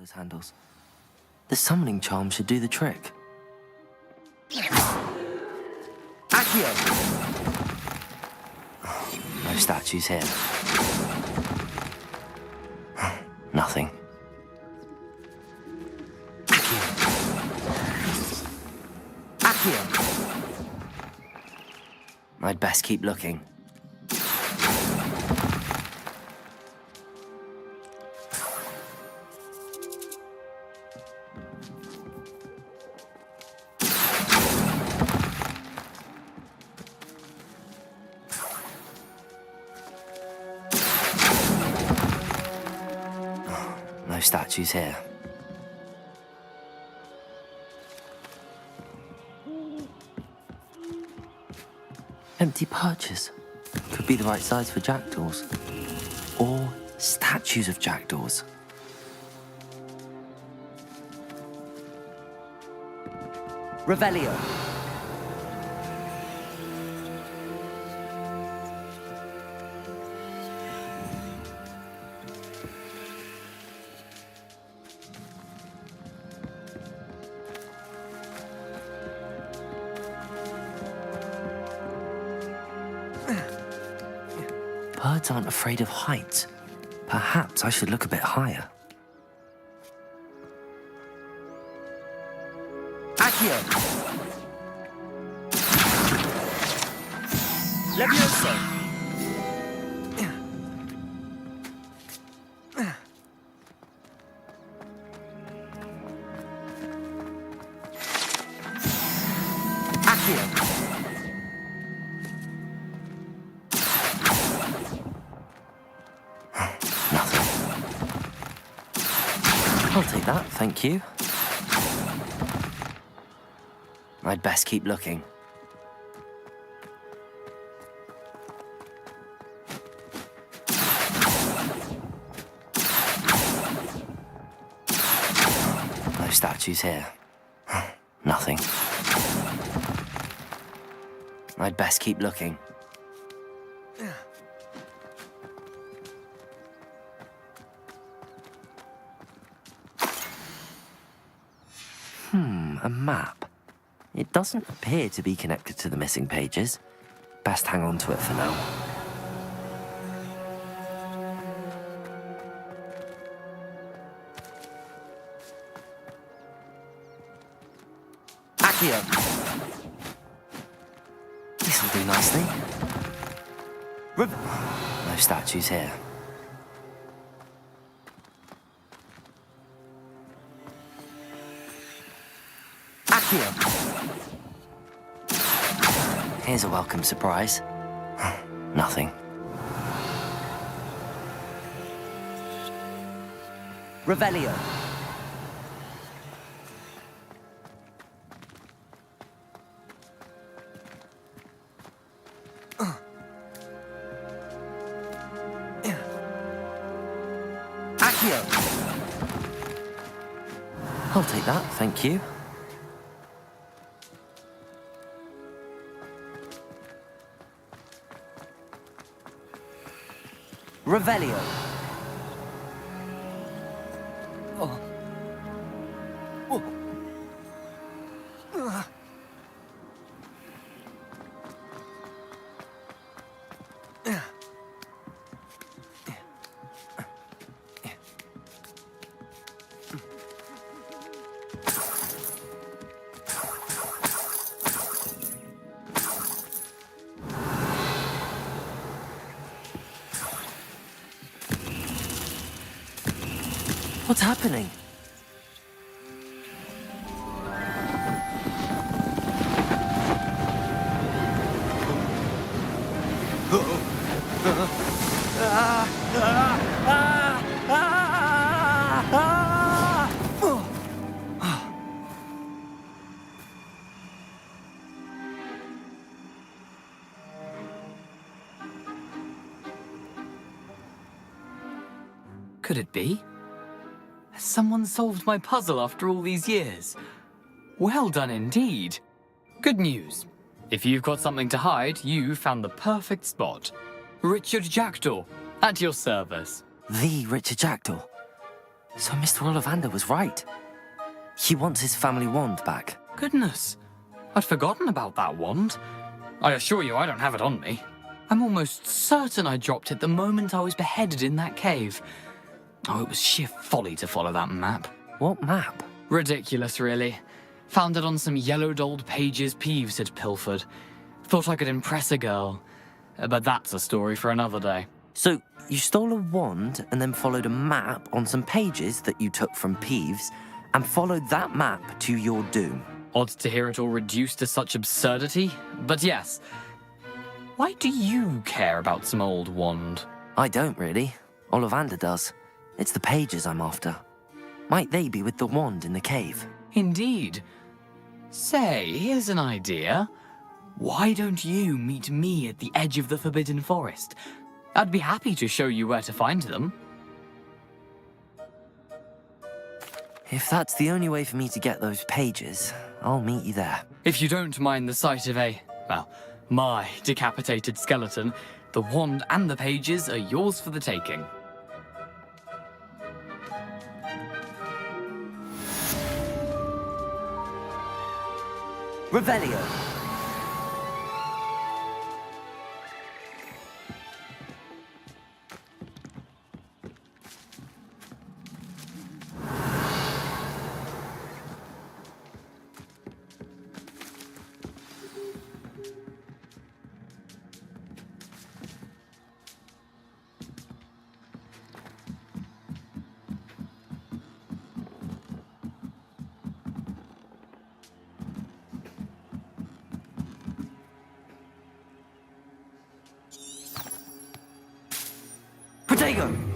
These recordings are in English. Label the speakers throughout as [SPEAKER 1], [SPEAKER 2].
[SPEAKER 1] compass handles. The summoning charm should do the trick. Accio! No statues here. Nothing. Accio! I'd best keep looking. No statues here. Empty perches. Could be the right size for jackdaws. Or statues of jackdaws. Revelio. Birds aren't afraid of heights. Perhaps I should look a bit higher. Accio! Levioso! Accio! I'll take that, thank you. I'd best keep looking. No statues here. Nothing. I'd best keep looking. A map. It doesn't appear to be connected to the missing pages. Best hang on to it for now. Accio! This'll do nicely. No statues here. Here's a welcome surprise. Nothing. Revelio. Accio. I'll take that, thank you. Revelio. Oh. Oh. What's happening?
[SPEAKER 2] Could it be? Has someone solved my puzzle after all these years? Well done indeed. Good news. If you've got something to hide, you found the perfect spot. Richard Jackdaw, at your service.
[SPEAKER 1] The Richard Jackdaw? So Mr. Ollivander was right. He wants his family wand back.
[SPEAKER 2] Goodness, I'd forgotten about that wand. I assure you I don't have it on me. I'm almost certain I dropped it the moment I was beheaded in that cave. Oh, it was sheer folly to follow that map.
[SPEAKER 1] What map?
[SPEAKER 2] Ridiculous, really. Found it on some yellowed old pages Peeves had pilfered. Thought I could impress a girl. But that's a story for another day.
[SPEAKER 1] So you stole a wand and then followed a map on some pages that you took from Peeves and followed that map to your doom.
[SPEAKER 2] Odd to hear it all reduced to such absurdity, but yes. Why do you care about some old wand?
[SPEAKER 1] I don't really. Ollivander does. It's the pages I'm after. Might they be with the wand in the cave?
[SPEAKER 2] Indeed. Say, here's an idea. Why don't you meet me at the edge of the Forbidden Forest? I'd be happy to show you where to find them.
[SPEAKER 1] If that's the only way for me to get those pages, I'll meet you there.
[SPEAKER 2] If you don't mind the sight of my decapitated skeleton, the wand and the pages are yours for the taking.
[SPEAKER 1] Revelio. Protego!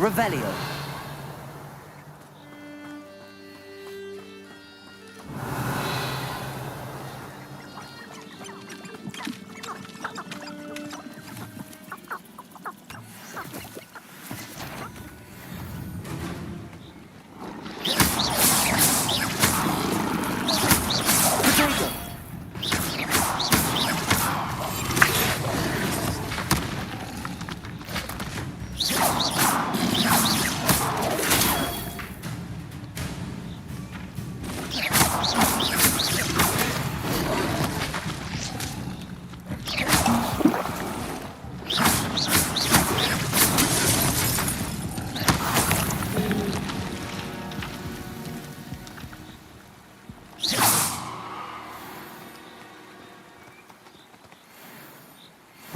[SPEAKER 1] Revelio.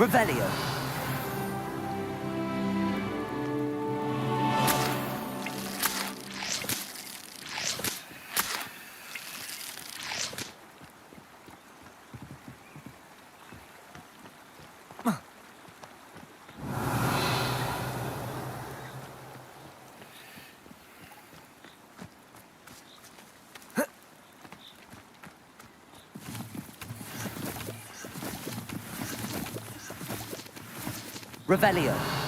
[SPEAKER 1] Revelio. Revelio.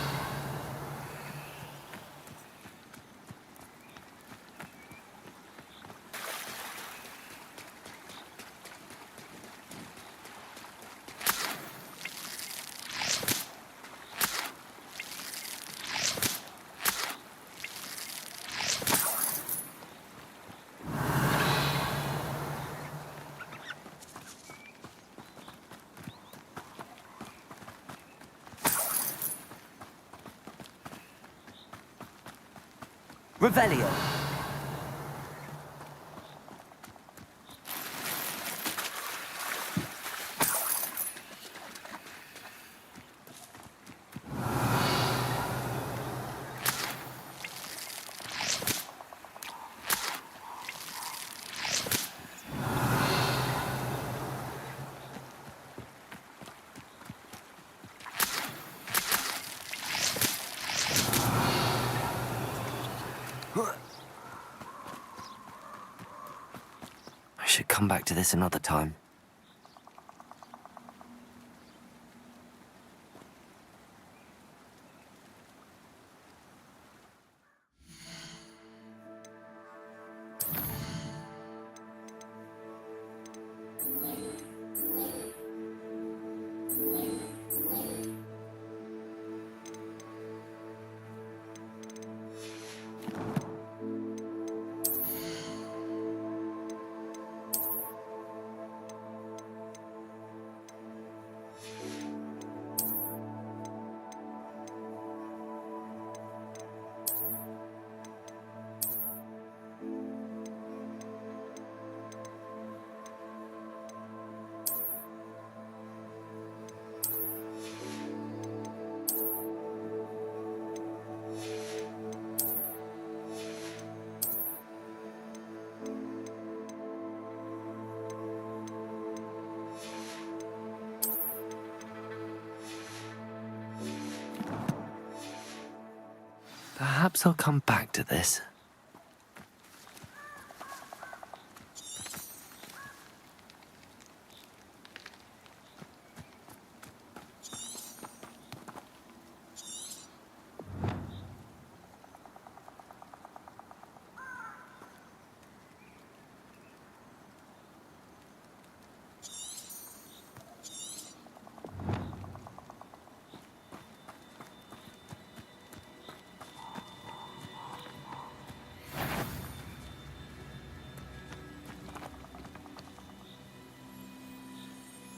[SPEAKER 1] Revelio. come back to this another time. Perhaps I'll come back to this.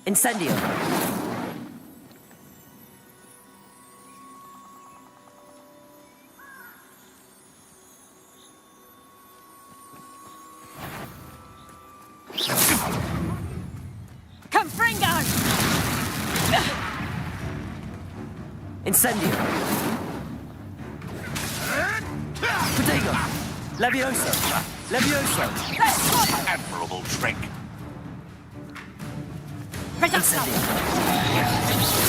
[SPEAKER 1] Incendio!
[SPEAKER 3] Confringo!
[SPEAKER 1] Incendio! Protego! Levioso! Levioso!
[SPEAKER 4] Admirable trick.
[SPEAKER 1] Incendio!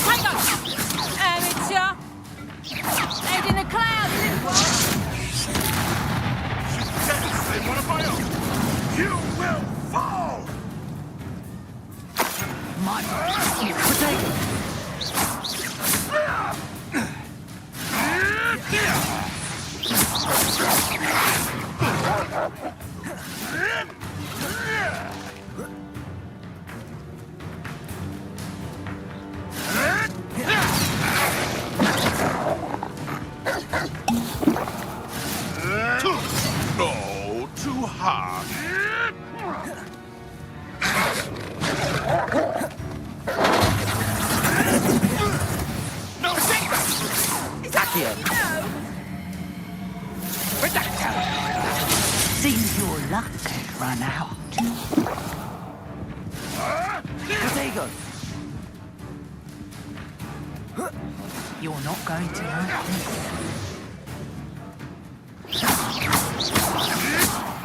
[SPEAKER 3] Hang on! Amateur! Head in the clouds, little boy!
[SPEAKER 4] They want to buy up. You will fall!
[SPEAKER 3] My
[SPEAKER 1] Protego!
[SPEAKER 4] Oh, too hard. No,
[SPEAKER 1] Accio!
[SPEAKER 3] Seems your luck had run out.
[SPEAKER 1] Protego!
[SPEAKER 3] You're not going to like this.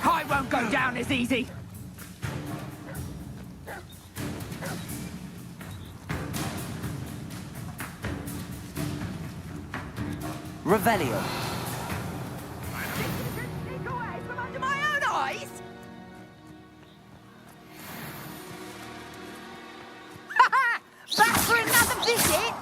[SPEAKER 3] I won't go down as easy.
[SPEAKER 1] Revelio!
[SPEAKER 3] Sneak away from under my own eyes? Back for another visit?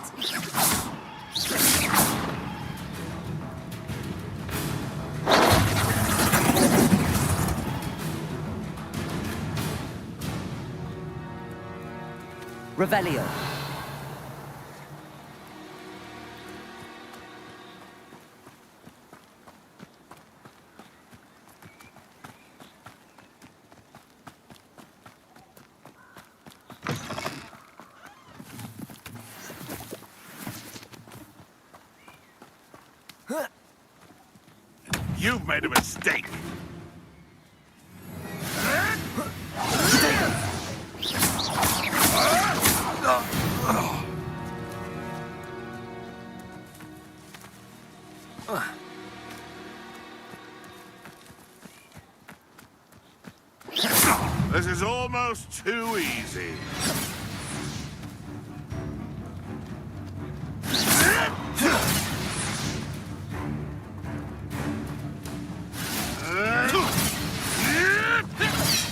[SPEAKER 1] Revelio!
[SPEAKER 4] You've made a mistake. This is almost too easy.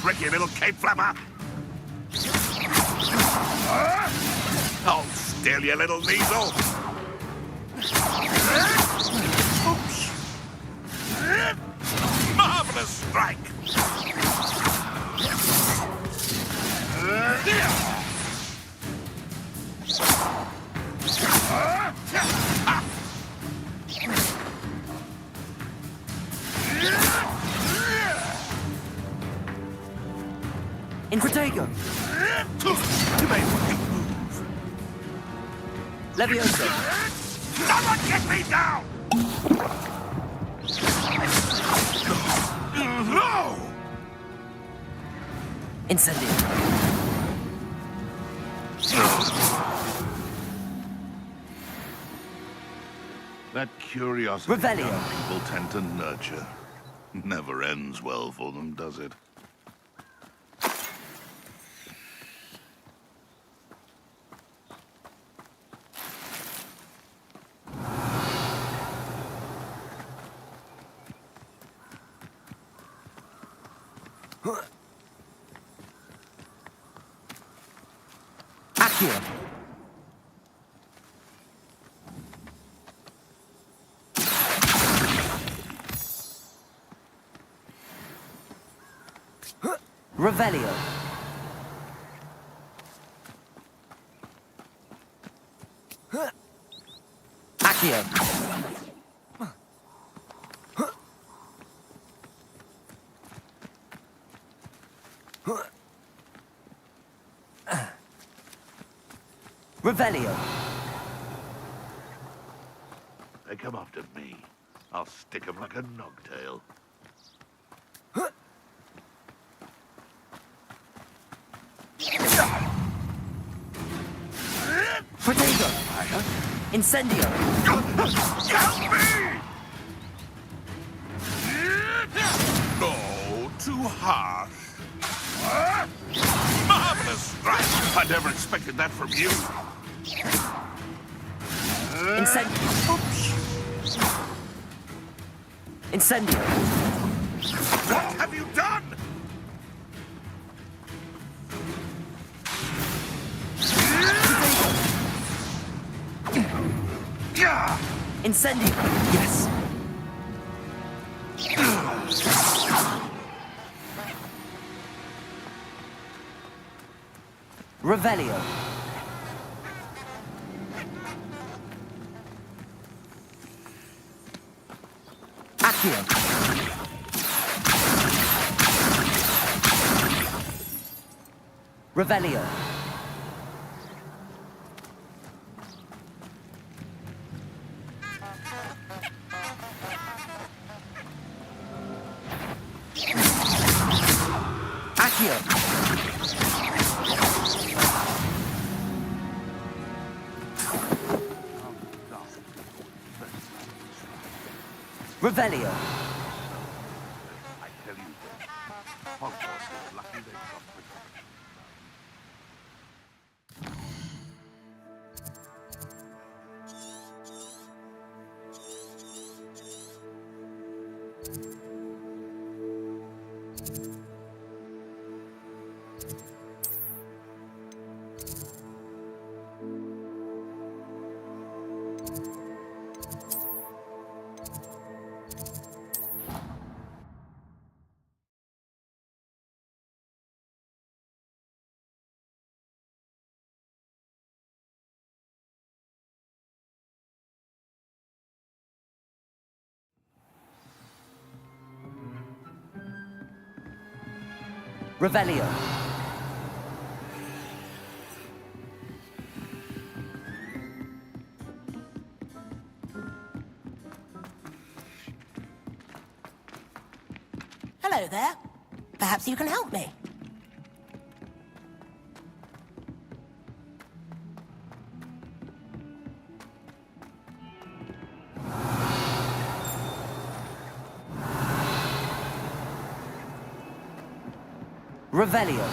[SPEAKER 4] Tricky little cat. cape flapper! Hold still, you little weasel! Oops! Marvelous strike!
[SPEAKER 1] In Protego!
[SPEAKER 4] You may want to move.
[SPEAKER 1] Leviosa!
[SPEAKER 4] Someone get me down! No!
[SPEAKER 1] Incendio!
[SPEAKER 4] That curiosity
[SPEAKER 1] Revelio.
[SPEAKER 4] young people tend to nurture. Never ends well for them, does it?
[SPEAKER 1] Accio! Revelio! Accio! Revelio!
[SPEAKER 4] They come after me. I'll stick 'em like a nogtail.
[SPEAKER 1] Protego! Incendio!
[SPEAKER 4] Help me! Oh, too harsh. Marvelous strike! I never expected that from you.
[SPEAKER 1] Incendio!
[SPEAKER 4] Oops!
[SPEAKER 1] Incendio!
[SPEAKER 4] What have you done? Yeah!
[SPEAKER 1] Incendio! Yes! Revelio! Accio! Revelio! Accio! Revelio!
[SPEAKER 4] I tell you, Hogwarts is lucky they've got protection.
[SPEAKER 1] Revelio!
[SPEAKER 5] Hello there. Perhaps you can help me.
[SPEAKER 1] Revelio!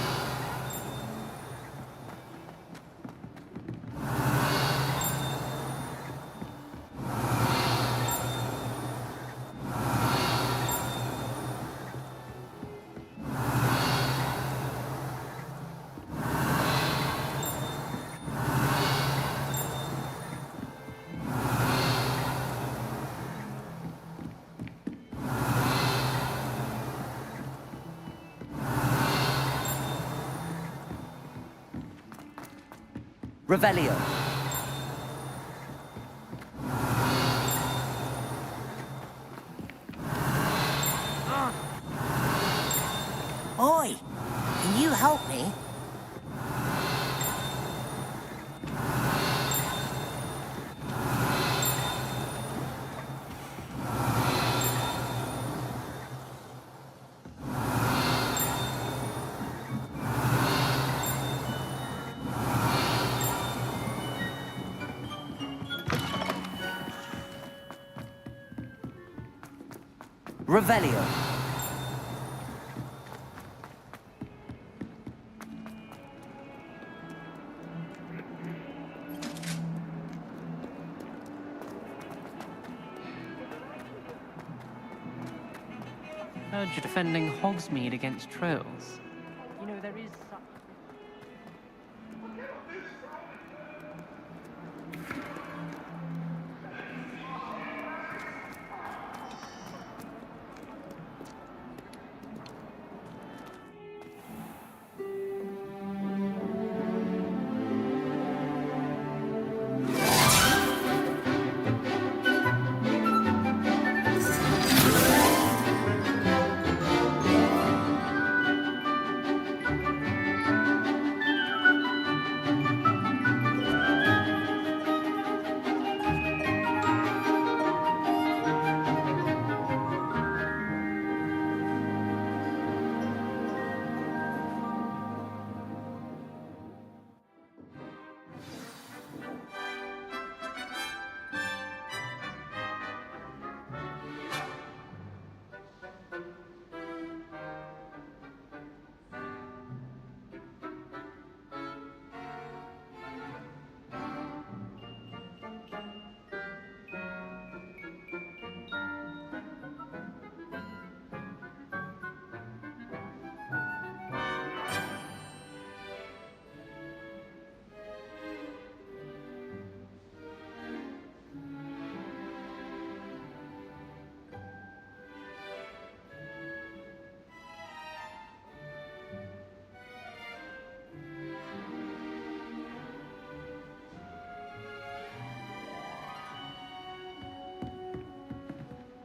[SPEAKER 1] Revelio.
[SPEAKER 5] Oi, can you help me?
[SPEAKER 1] Revelio.
[SPEAKER 3] Heard you're defending Hogsmeade against trolls. You know, there is such...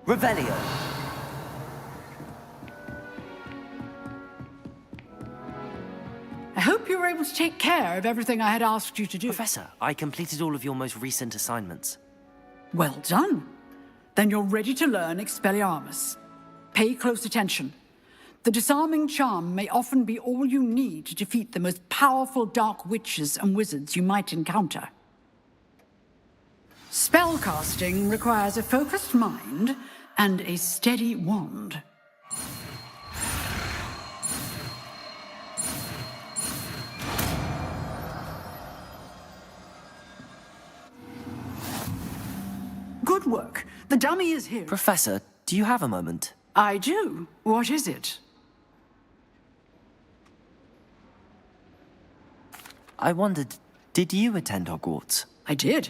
[SPEAKER 1] Revelio.
[SPEAKER 6] I hope you were able to take care of everything I had asked you to do.
[SPEAKER 1] Professor, I completed all of your most recent assignments.
[SPEAKER 6] Well done. Then you're ready to learn Expelliarmus. Pay close attention. The disarming charm may often be all you need to defeat the most powerful dark witches and wizards you might encounter. Spellcasting requires a focused mind and a steady wand. Good work. The dummy is here.
[SPEAKER 1] Professor, do you have a moment?
[SPEAKER 6] I do. What is it?
[SPEAKER 1] I wondered, did you attend Hogwarts?
[SPEAKER 6] I did.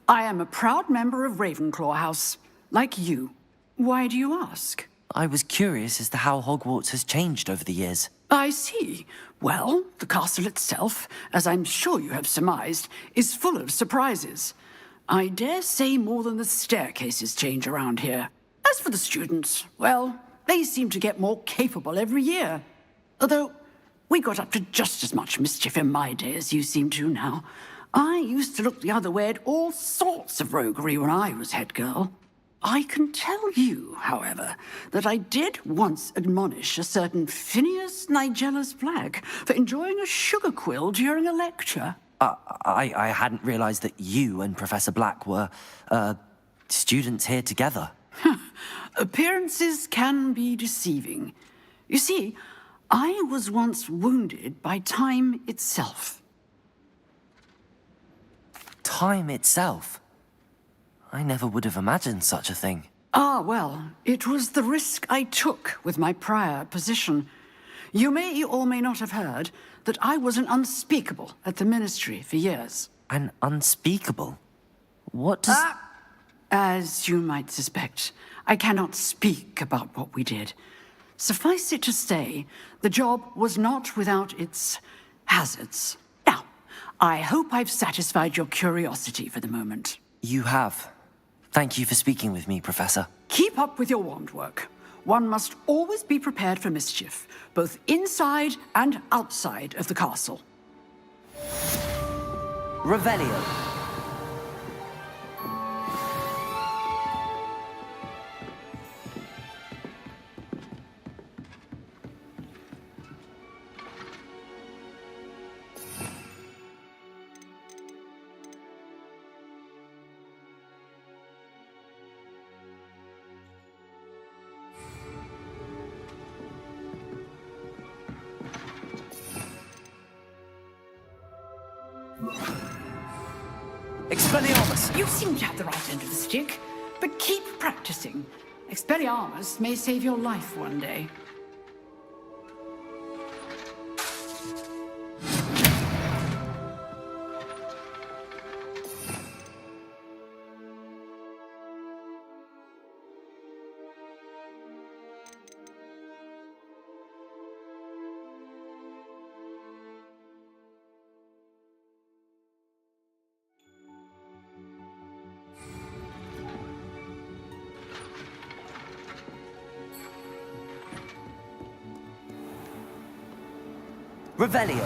[SPEAKER 6] I am a proud member of Ravenclaw House, like you. Why do you ask?
[SPEAKER 1] I was curious as to how Hogwarts has changed over the years.
[SPEAKER 6] I see. Well, the castle itself, as I'm sure you have surmised, is full of surprises. I dare say more than the staircases change around here. As for the students, well, they seem to get more capable every year. Although, we got up to just as much mischief in my day as you seem to now. I used to look the other way at all sorts of roguery when I was head girl. I can tell you, however, that I did once admonish a certain Phineas Nigellus Black for enjoying a sugar quill during a lecture.
[SPEAKER 1] I hadn't realized that you and Professor Black were, students here together.
[SPEAKER 6] Appearances can be deceiving. You see, I was once wounded by time itself.
[SPEAKER 1] Time itself? I never would have imagined such a thing.
[SPEAKER 6] Ah, well, it was the risk I took with my prior position. You may or may not have heard that I was an unspeakable at the Ministry for years.
[SPEAKER 1] An unspeakable? What does...
[SPEAKER 6] As you might suspect, I cannot speak about what we did. Suffice it to say, the job was not without its hazards. Now, I hope I've satisfied your curiosity for the moment.
[SPEAKER 1] You have. Thank you for speaking with me, Professor.
[SPEAKER 6] Keep up with your wand work. One must always be prepared for mischief, both inside and outside of the castle.
[SPEAKER 1] Revelio. Expelliarmus!
[SPEAKER 6] You seem to have the right end of the stick, but keep practicing. Expelliarmus may save your life one day.
[SPEAKER 1] Revelio.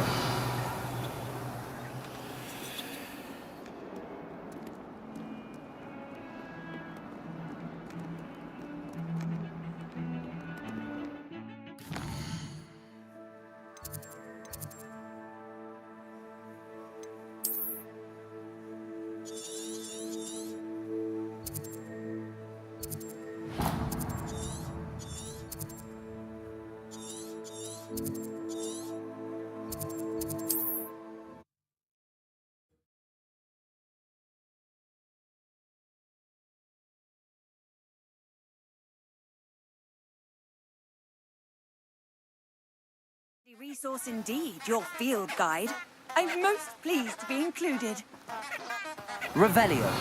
[SPEAKER 7] Resource indeed, your field guide. I'm most pleased to be included.
[SPEAKER 1] Revelio.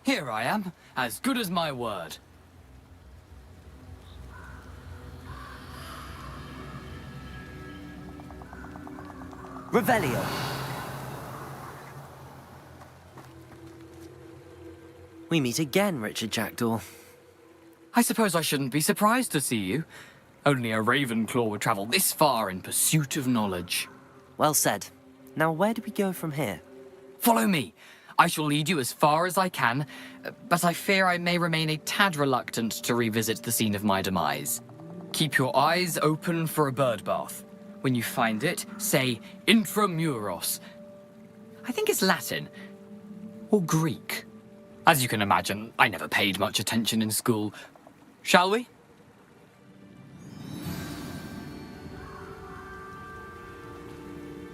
[SPEAKER 2] Here I am, as good as my word.
[SPEAKER 1] Revelio. We meet again, Richard Jackdaw.
[SPEAKER 2] I suppose I shouldn't be surprised to see you. Only a Ravenclaw would travel this far in pursuit of knowledge.
[SPEAKER 1] Well said. Now, where do we go from here?
[SPEAKER 2] Follow me. I shall lead you as far as I can, but I fear I may remain a tad reluctant to revisit the scene of my demise. Keep your eyes open for a bird bath. When you find it, say intramuros. I think it's Latin. Or Greek. As you can imagine, I never paid much attention in school. Shall we?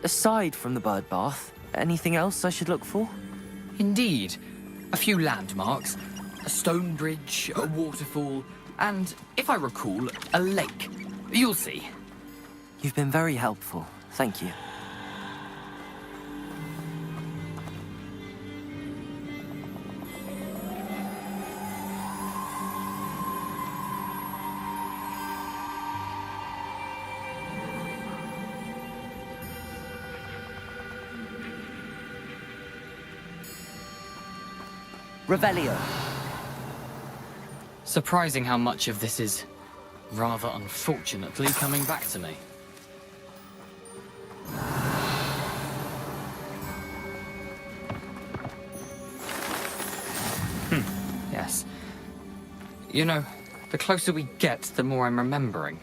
[SPEAKER 1] Aside from the bird bath, anything else I should look for?
[SPEAKER 2] Indeed. A few landmarks, a stone bridge, a waterfall, and, if I recall, a lake. You'll see.
[SPEAKER 1] You've been very helpful. Thank you.
[SPEAKER 5] Revelio.
[SPEAKER 2] Surprising how much of this is, rather unfortunately, coming back to me. Yes. You know, the closer we get, the more I'm remembering.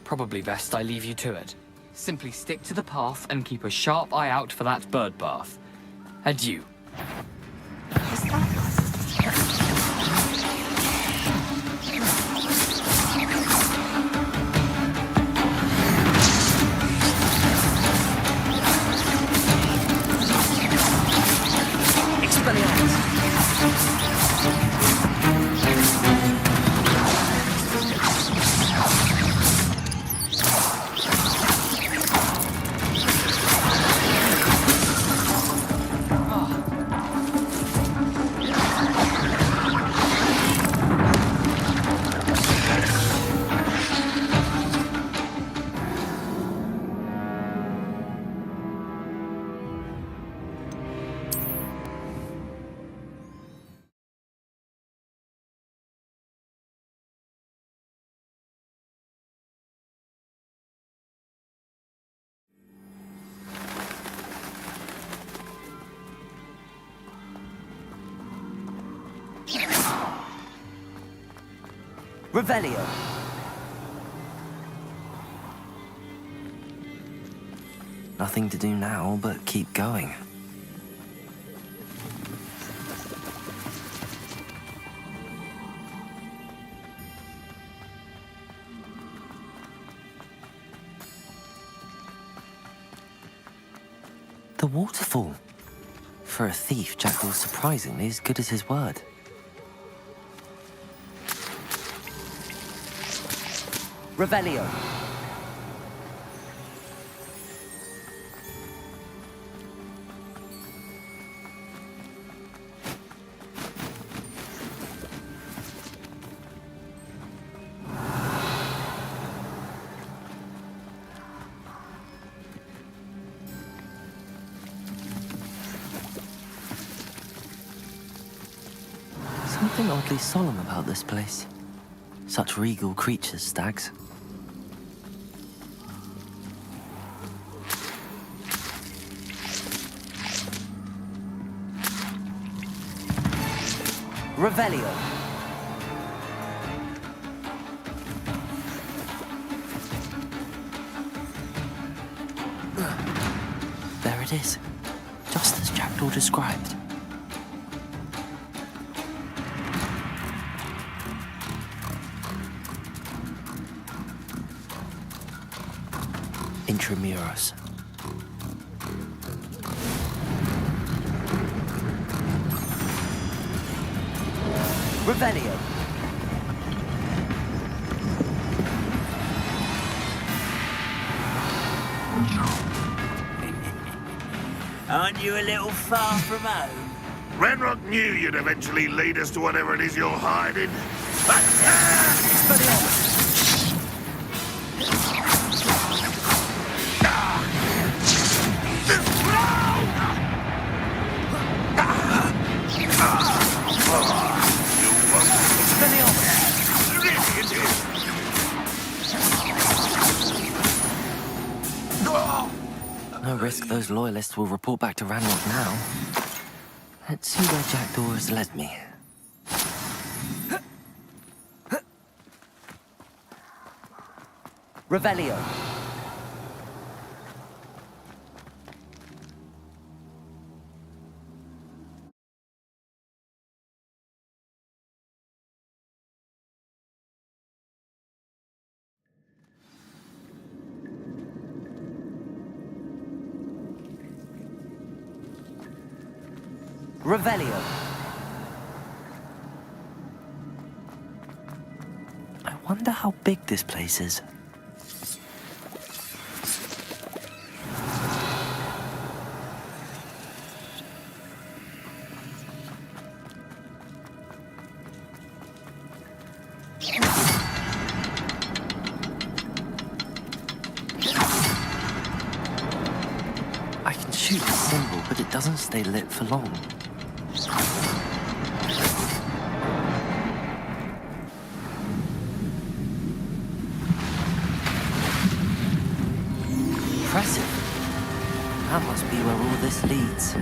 [SPEAKER 2] Probably best I leave you to it. Simply stick to the path and keep a sharp eye out for that bird bath. Adieu.
[SPEAKER 5] Revelio.
[SPEAKER 1] Nothing to do now but keep going. The waterfall. For a thief, Jackdaw's surprisingly as good as his word.
[SPEAKER 5] Revelio.
[SPEAKER 1] Something oddly solemn about this place. Such regal creatures, stags.
[SPEAKER 5] Revelio.
[SPEAKER 1] There it is, just as Jackdaw described. Intramuros.
[SPEAKER 5] Revelio. Aren't you a little far from home?
[SPEAKER 4] Ranrock knew you'd eventually lead us to whatever it is you're hiding.
[SPEAKER 1] No risk those loyalists will report back to Ranrock now. Let's see where Jackdaw has led me.
[SPEAKER 5] Revelio. Revelio.
[SPEAKER 1] I wonder how big this place is. I can shoot the symbol, but it doesn't stay lit for long. gates.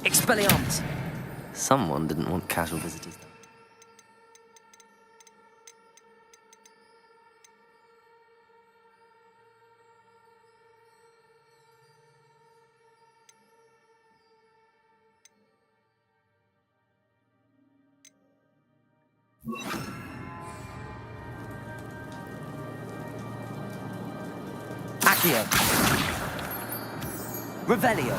[SPEAKER 5] Expelliarmus!
[SPEAKER 1] Someone didn't want casual visitors.
[SPEAKER 5] Accio! Revelio!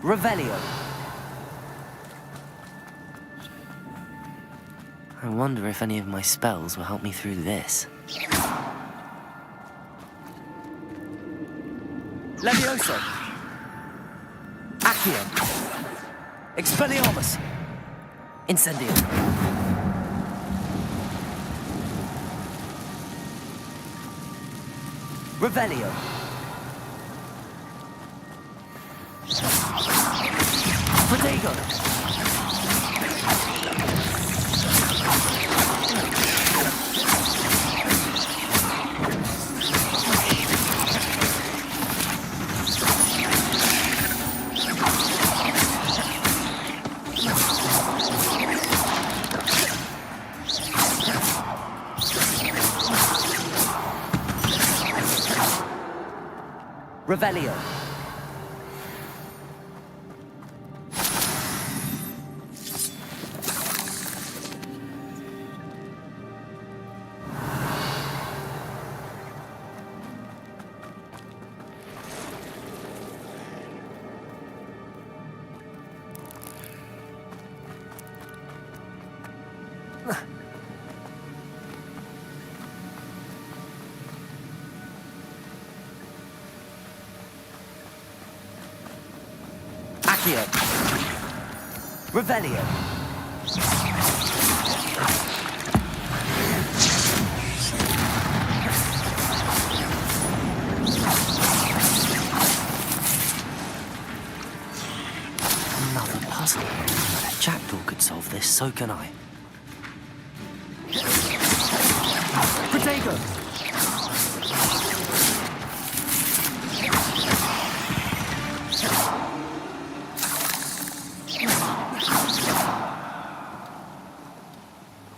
[SPEAKER 5] Revelio!
[SPEAKER 1] I wonder if any of my spells will help me through this.
[SPEAKER 5] Levioso! Accio! Expelliarmus! Incendio! Revelio! Protego! Revelio! Accio! Revelio!
[SPEAKER 1] Another puzzle. If Jackdaw could solve this, so can I.
[SPEAKER 5] Protego!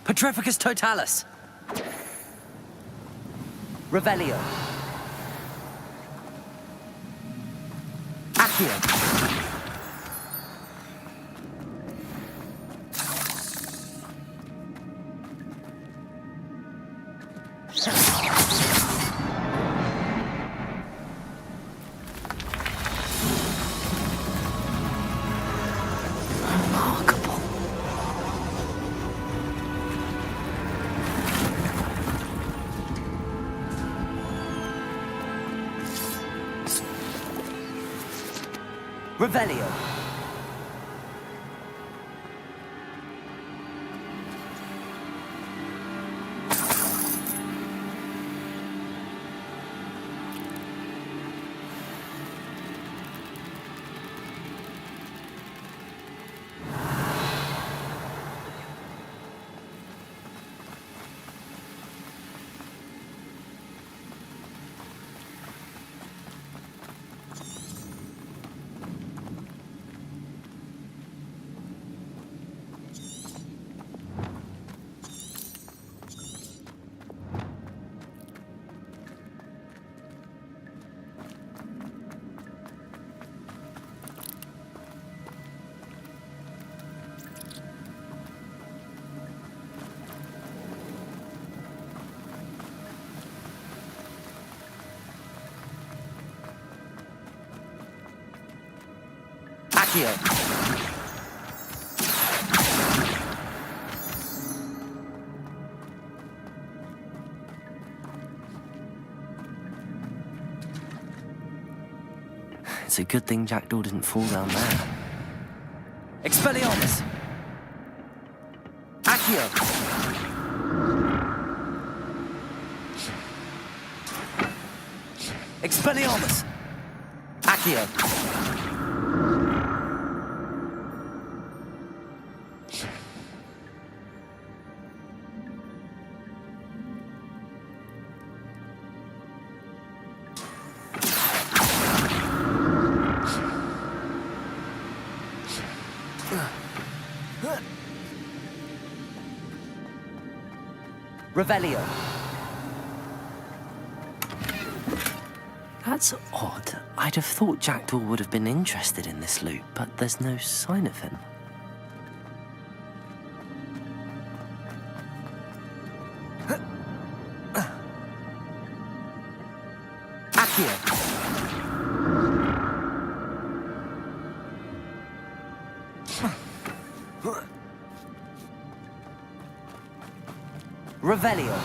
[SPEAKER 5] Petrificus totalis! Revelio! Accio!
[SPEAKER 1] Remarkable.
[SPEAKER 5] Revelio!
[SPEAKER 1] Accio. It's a good thing Jackdaw didn't fall down there. Expelliarmus! Accio! Expelliarmus! Accio! Revelio. That's odd. I'd have thought Jackdaw would have been interested in this loot, but there's no sign of him. Accio. Revelio.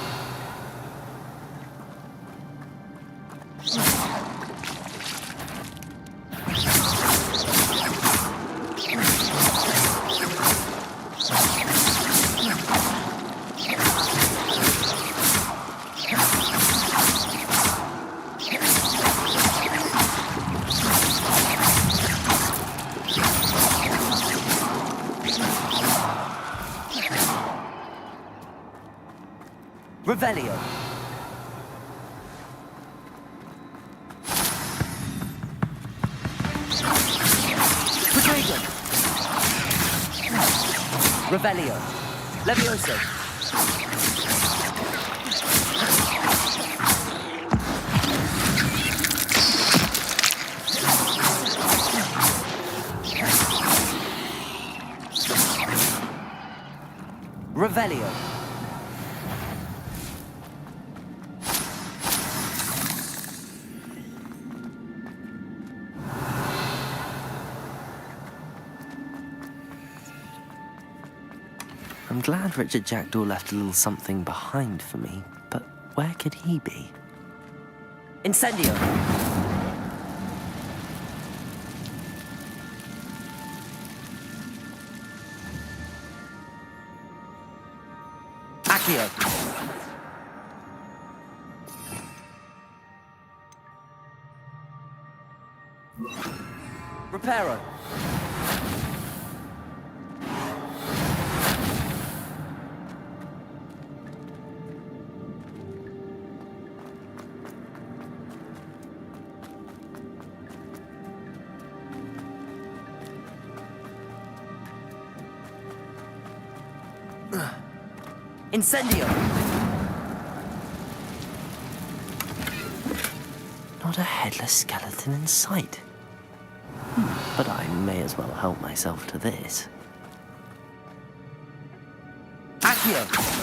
[SPEAKER 1] Revelio. Protego. Revelio. Levioso. Revelio. I'm glad Richard Jackdaw left a little something behind for me, but where could he be? Incendio! Accio! Reparo! Incendio! Not a headless skeleton in sight. But I may as well help myself to this. Accio!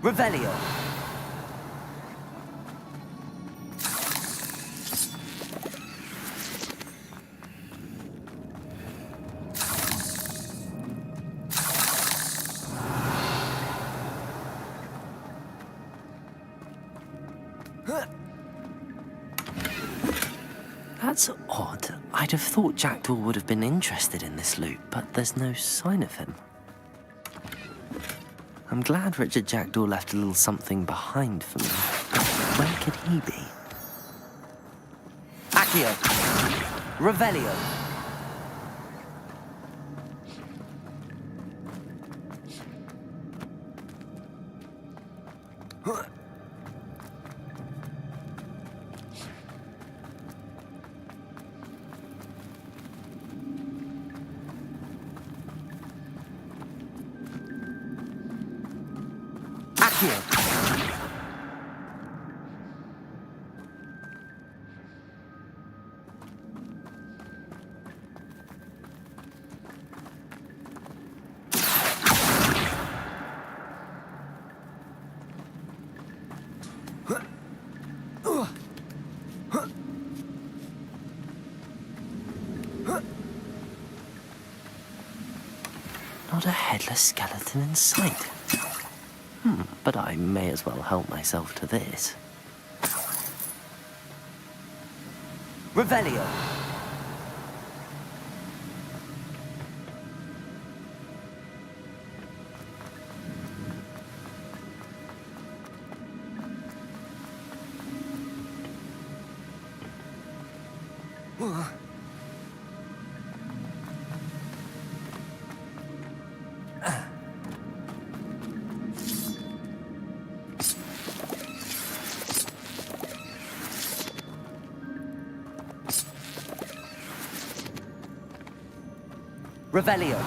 [SPEAKER 1] Revelio. That's odd. I'd have thought Jackdaw would have been interested in this loot, but there's no sign of him. I'm glad Richard Jackdaw left a little something behind for me. But where could he be? Accio! Revelio! Accio! Not a headless skeleton in sight. But I may as well help myself to this. Revelio! Revelio.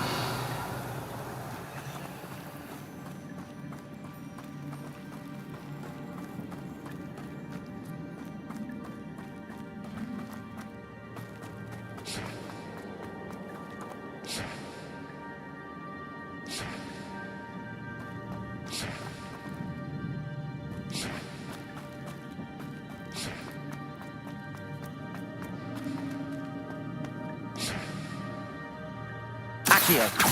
[SPEAKER 1] Accio.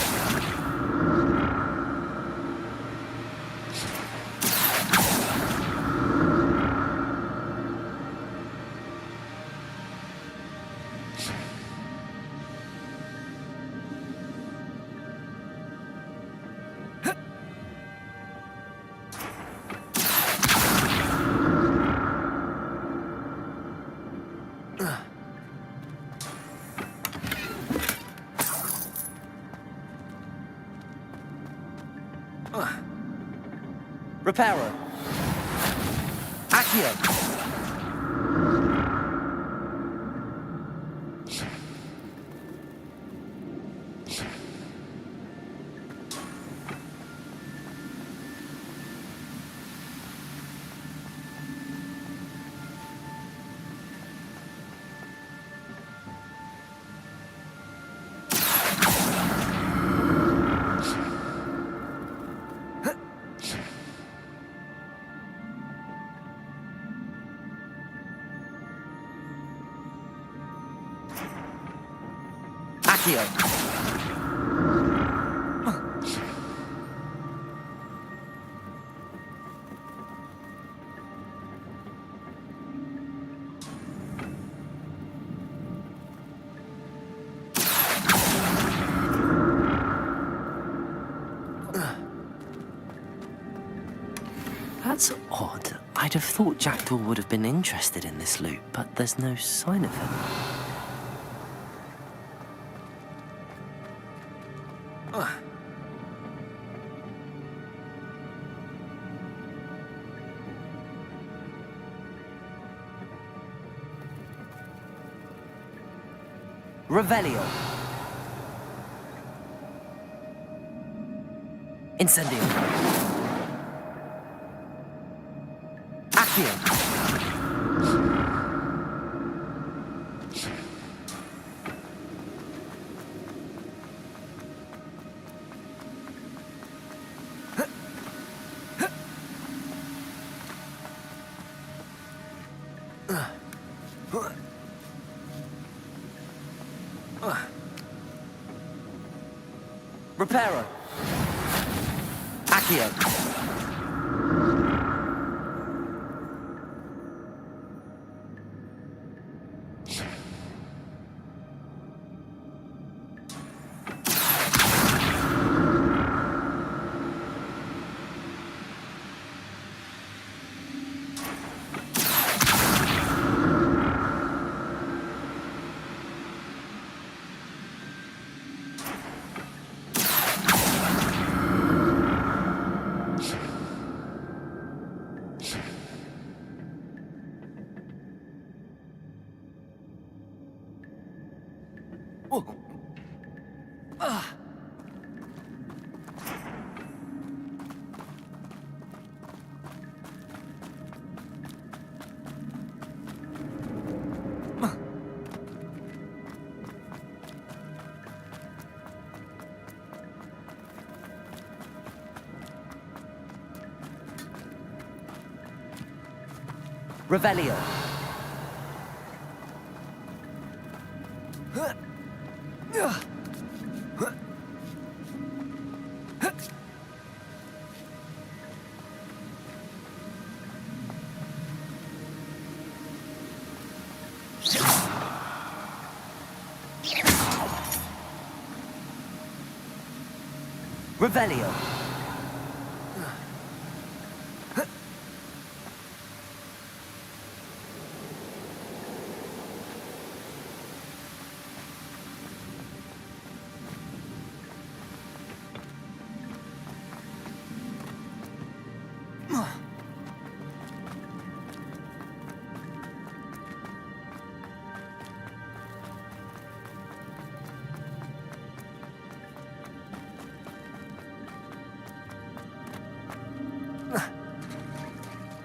[SPEAKER 1] Reparo. Accio. Accio. That's odd. I'd have thought Jackdaw would have been interested in this loot, but there's no sign of him. Revelio. Incendio. Accio. Reparo. Accio. Revelio. Revelio.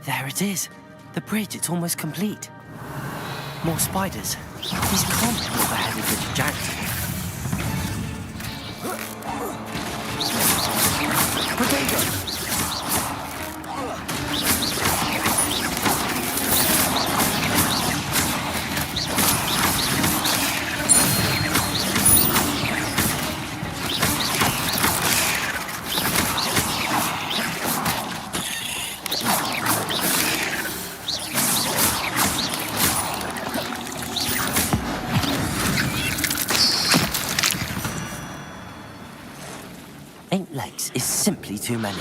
[SPEAKER 1] There it is. The bridge, it's almost complete. More spiders. These can't be all the heavy bridge jacked. Potato! Eight legs is simply too many.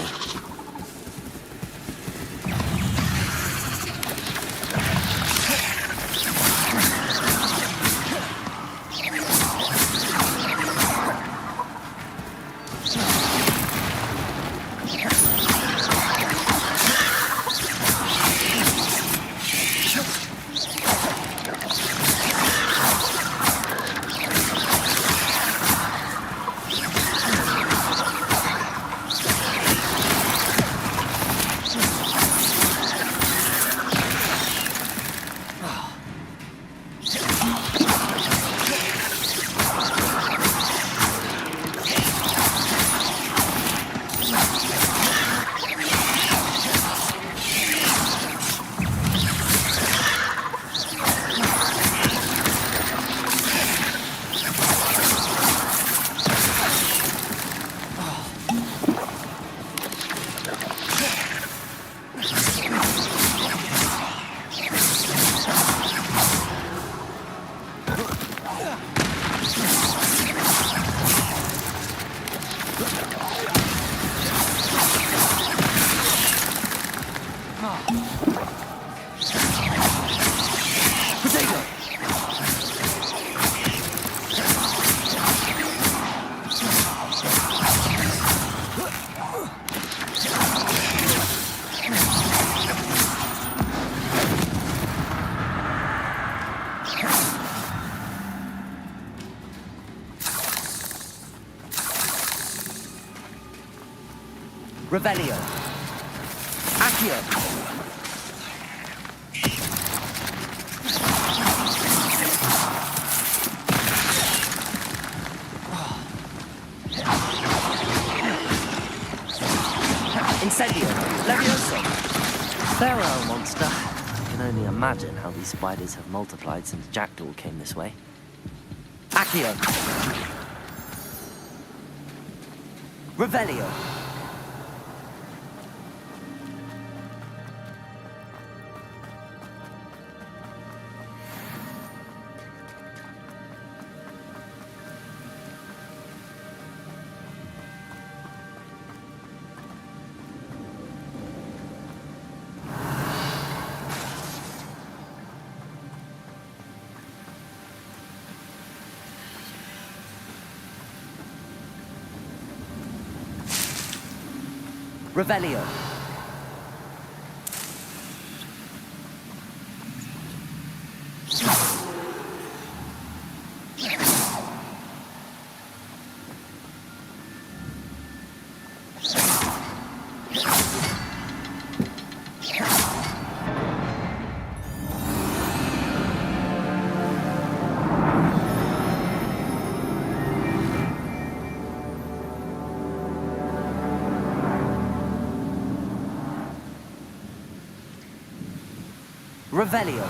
[SPEAKER 1] Revelio. Accio. Incendio. Levioso. Farewell, monster. I can only imagine how these spiders have multiplied since Jackdaw came this way. Accio. Revelio. Revelio. Revelio.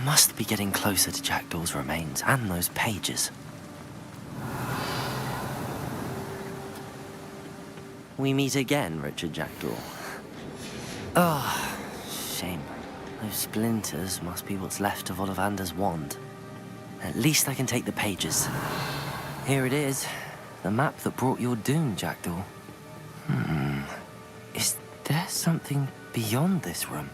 [SPEAKER 1] Must be getting closer to Jackdaw's remains and those pages. We meet again, Richard Jackdaw. Oh, shame. Those splinters must be what's left of Ollivander's wand. At least I can take the pages. Here it is. The map that brought your doom, Jackdaw. Is there something beyond this room?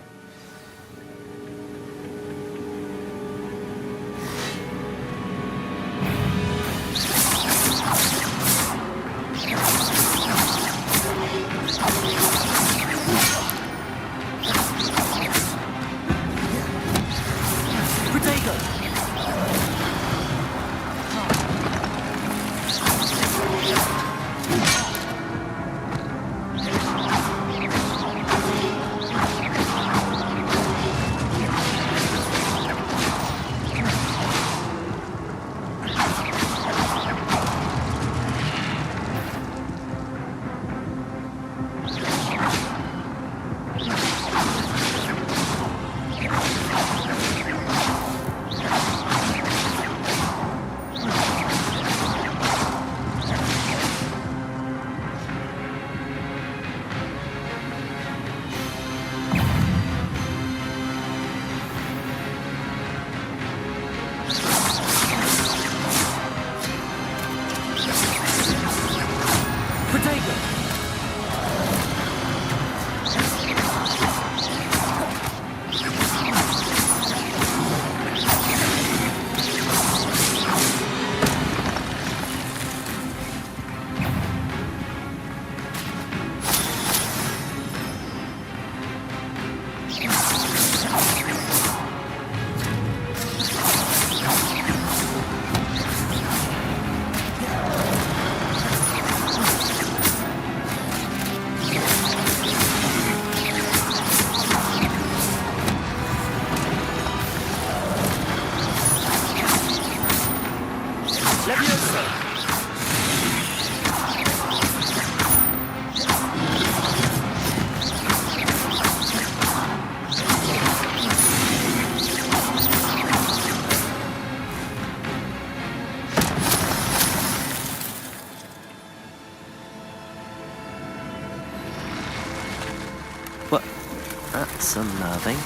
[SPEAKER 1] That's unnerving.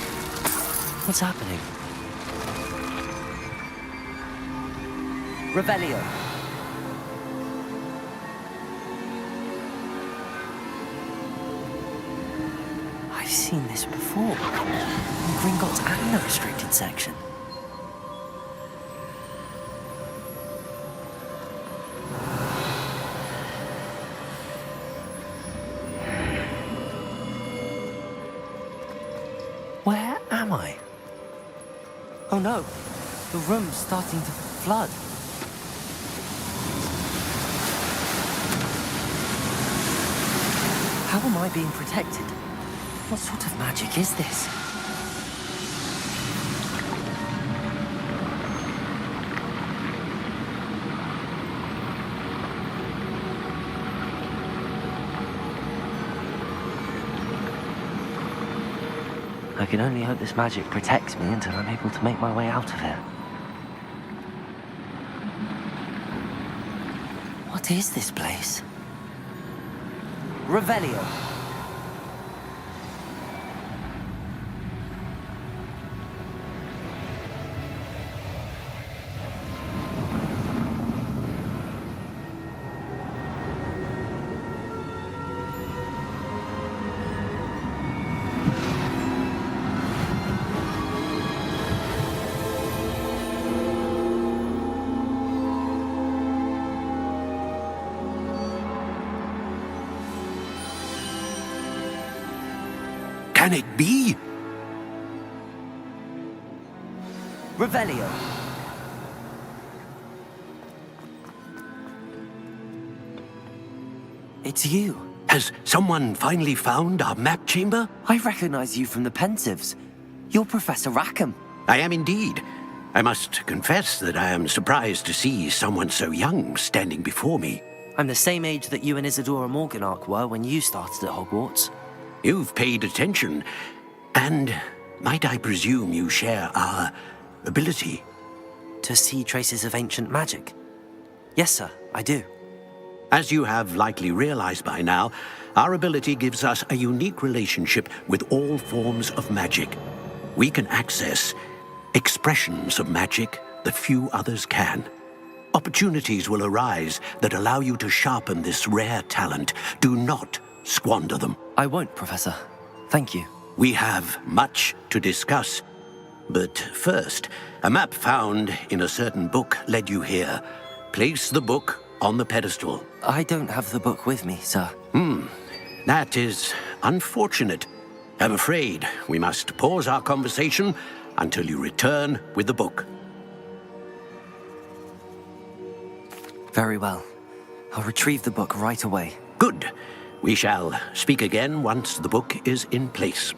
[SPEAKER 1] What's happening? Revelio. I've seen this before. In Gringotts and the restricted section. Where am I? Oh no, the room's starting to flood. How am I being protected? What sort of magic is this? I can only hope this magic protects me until I'm able to make my way out of here. What is this place? Revelio.
[SPEAKER 4] Can it be?
[SPEAKER 1] Revelio. It's you.
[SPEAKER 4] Has someone finally found our map chamber?
[SPEAKER 1] I recognize you from the Pensives. You're Professor Rackham.
[SPEAKER 4] I am indeed.
[SPEAKER 8] I must confess that I am surprised to see someone so young standing before me.
[SPEAKER 1] I'm the same age that you and Isadora Morganach were when you started at Hogwarts.
[SPEAKER 8] You've paid attention, and might I presume you share our ability?
[SPEAKER 1] To see traces of ancient magic? Yes, sir, I do.
[SPEAKER 8] As you have likely realized by now, our ability gives us a unique relationship with all forms of magic. We can access expressions of magic that few others can. Opportunities will arise that allow you to sharpen this rare talent. Do not squander them.
[SPEAKER 1] I won't, Professor. Thank you.
[SPEAKER 8] We have much to discuss. But first, a map found in a certain book led you here. Place the book on the pedestal.
[SPEAKER 1] I don't have the book with me, sir.
[SPEAKER 8] That is unfortunate. I'm afraid we must pause our conversation until you return with the book.
[SPEAKER 1] Very well. I'll retrieve the book right away.
[SPEAKER 8] Good. We shall speak again once the book is in place.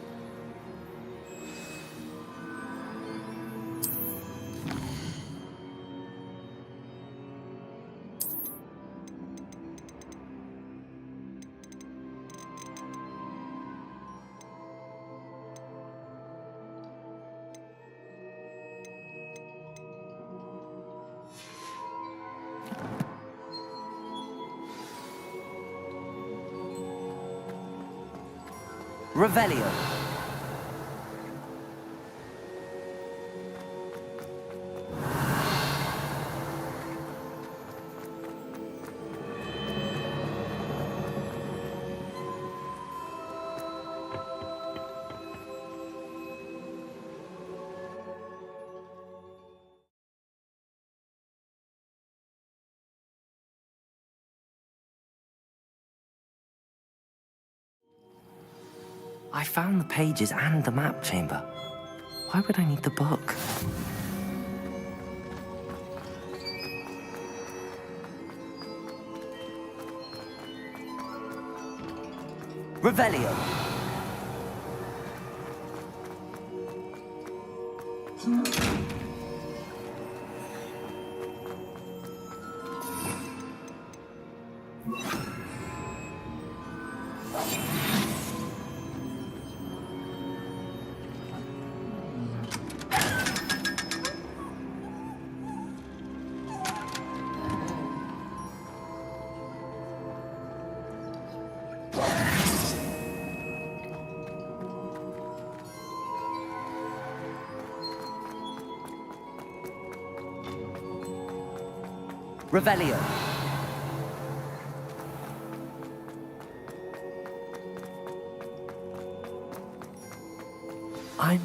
[SPEAKER 1] Revelio. I found the pages and the map chamber. Why would I need the book? Revelio. Revelio. I'm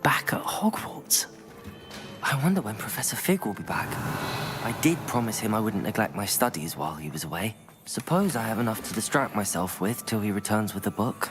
[SPEAKER 1] back at Hogwarts. I wonder when Professor Fig will be back. I did promise him I wouldn't neglect my studies while he was away. Suppose I have enough to distract myself with till he returns with the book.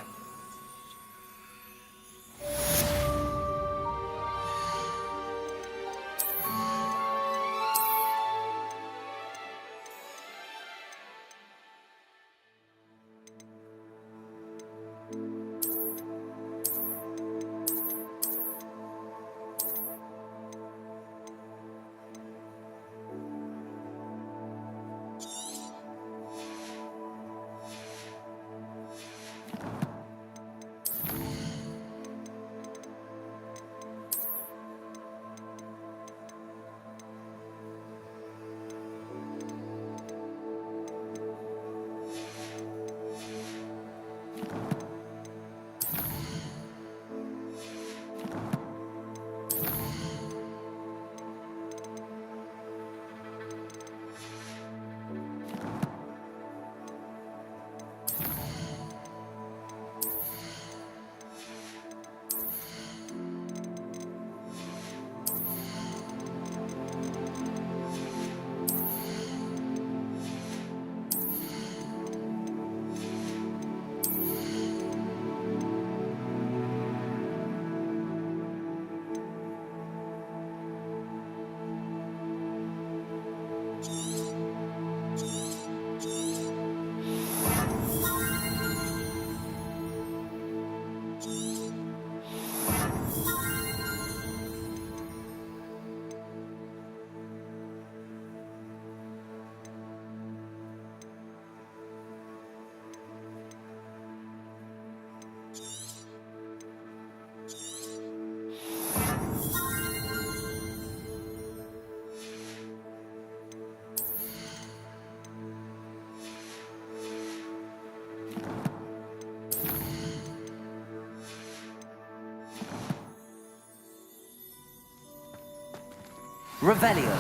[SPEAKER 1] Revelio.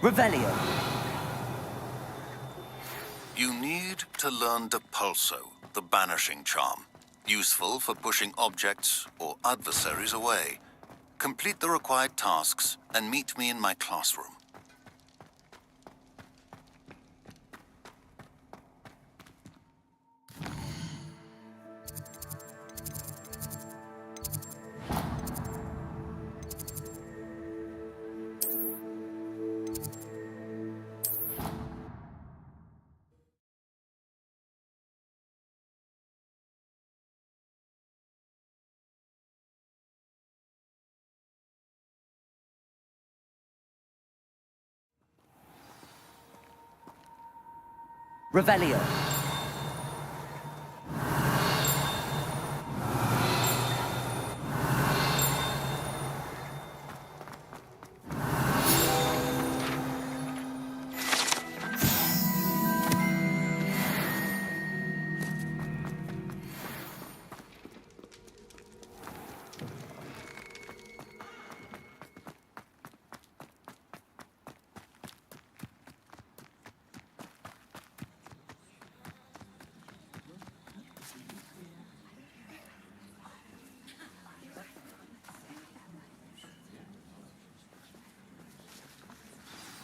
[SPEAKER 1] Revelio.
[SPEAKER 9] You need to learn Depulso, the banishing charm. Useful for pushing objects or adversaries away. Complete the required tasks and meet me in my classroom.
[SPEAKER 1] Revelio.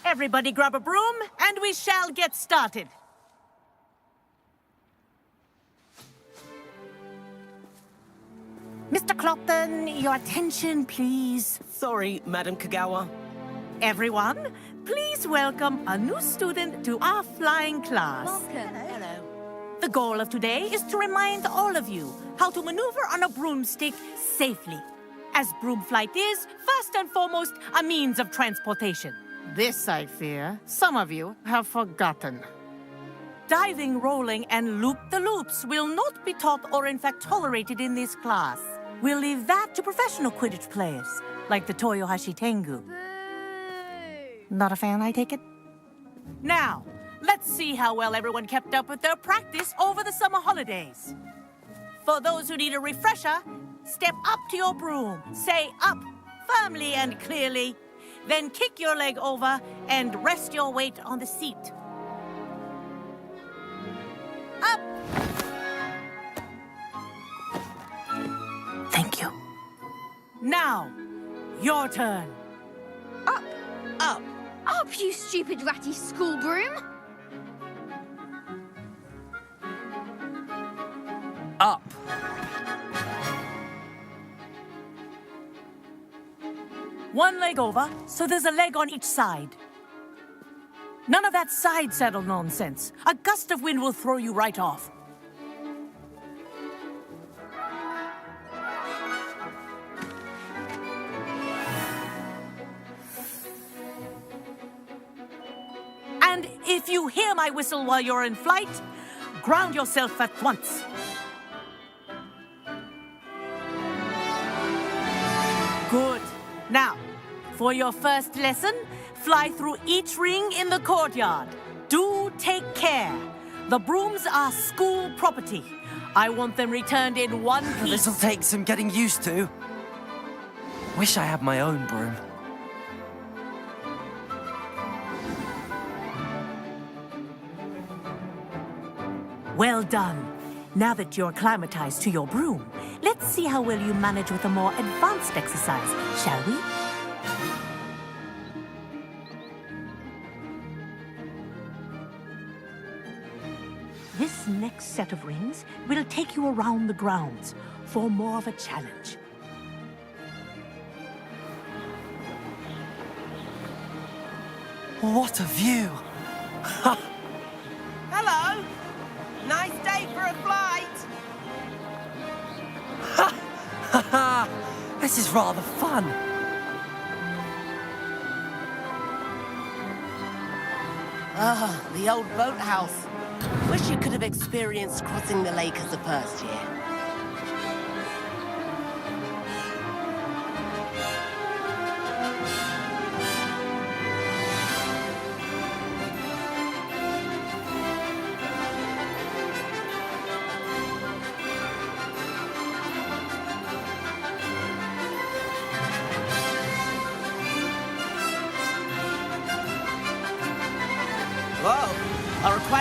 [SPEAKER 10] Everybody grab a broom, and we shall get started. Mr. Clopton, your attention, please.
[SPEAKER 11] Sorry, Madam Kagawa.
[SPEAKER 10] Everyone, please welcome a new student to our flying class.
[SPEAKER 7] Hello.
[SPEAKER 10] The goal of today is to remind all of you how to maneuver on a broomstick safely, as broom flight is, first and foremost, a means of transportation. This, I fear, some of you have forgotten. Diving, rolling, and loop-the-loops will not be taught or in fact tolerated in this class. We'll leave that to professional Quidditch players, like the Toyohashi Tengu. Not a fan, I take it? Now, let's see how well everyone kept up with their practice over the summer holidays. For those who need a refresher, step up to your broom, say up, firmly and clearly, then kick your leg over and rest your weight on the seat. Up! Thank you. Now, your turn.
[SPEAKER 12] Up! Up! Up, you stupid ratty school broom!
[SPEAKER 1] Up.
[SPEAKER 10] One leg over, so there's a leg on each side. None of that side saddle nonsense. A gust of wind will throw you right off. And if you hear my whistle while you're in flight, ground yourself at once. Good. Now, for your first lesson, fly through each ring in the courtyard. Do take care. The brooms are school property. I want them returned in one piece.
[SPEAKER 1] This'll take some getting used to. Wish I had my own broom.
[SPEAKER 10] Well done. Now that you're acclimatized to your broom, let's see how well you manage with a more advanced exercise, shall we? This next set of rings will take you around the grounds for more of a challenge.
[SPEAKER 1] What a view!
[SPEAKER 11] Hello! Nice day for a flight!
[SPEAKER 1] Haha! This is rather fun.
[SPEAKER 11] Ah, the old boathouse. Wish you could have experienced crossing the lake as a first year.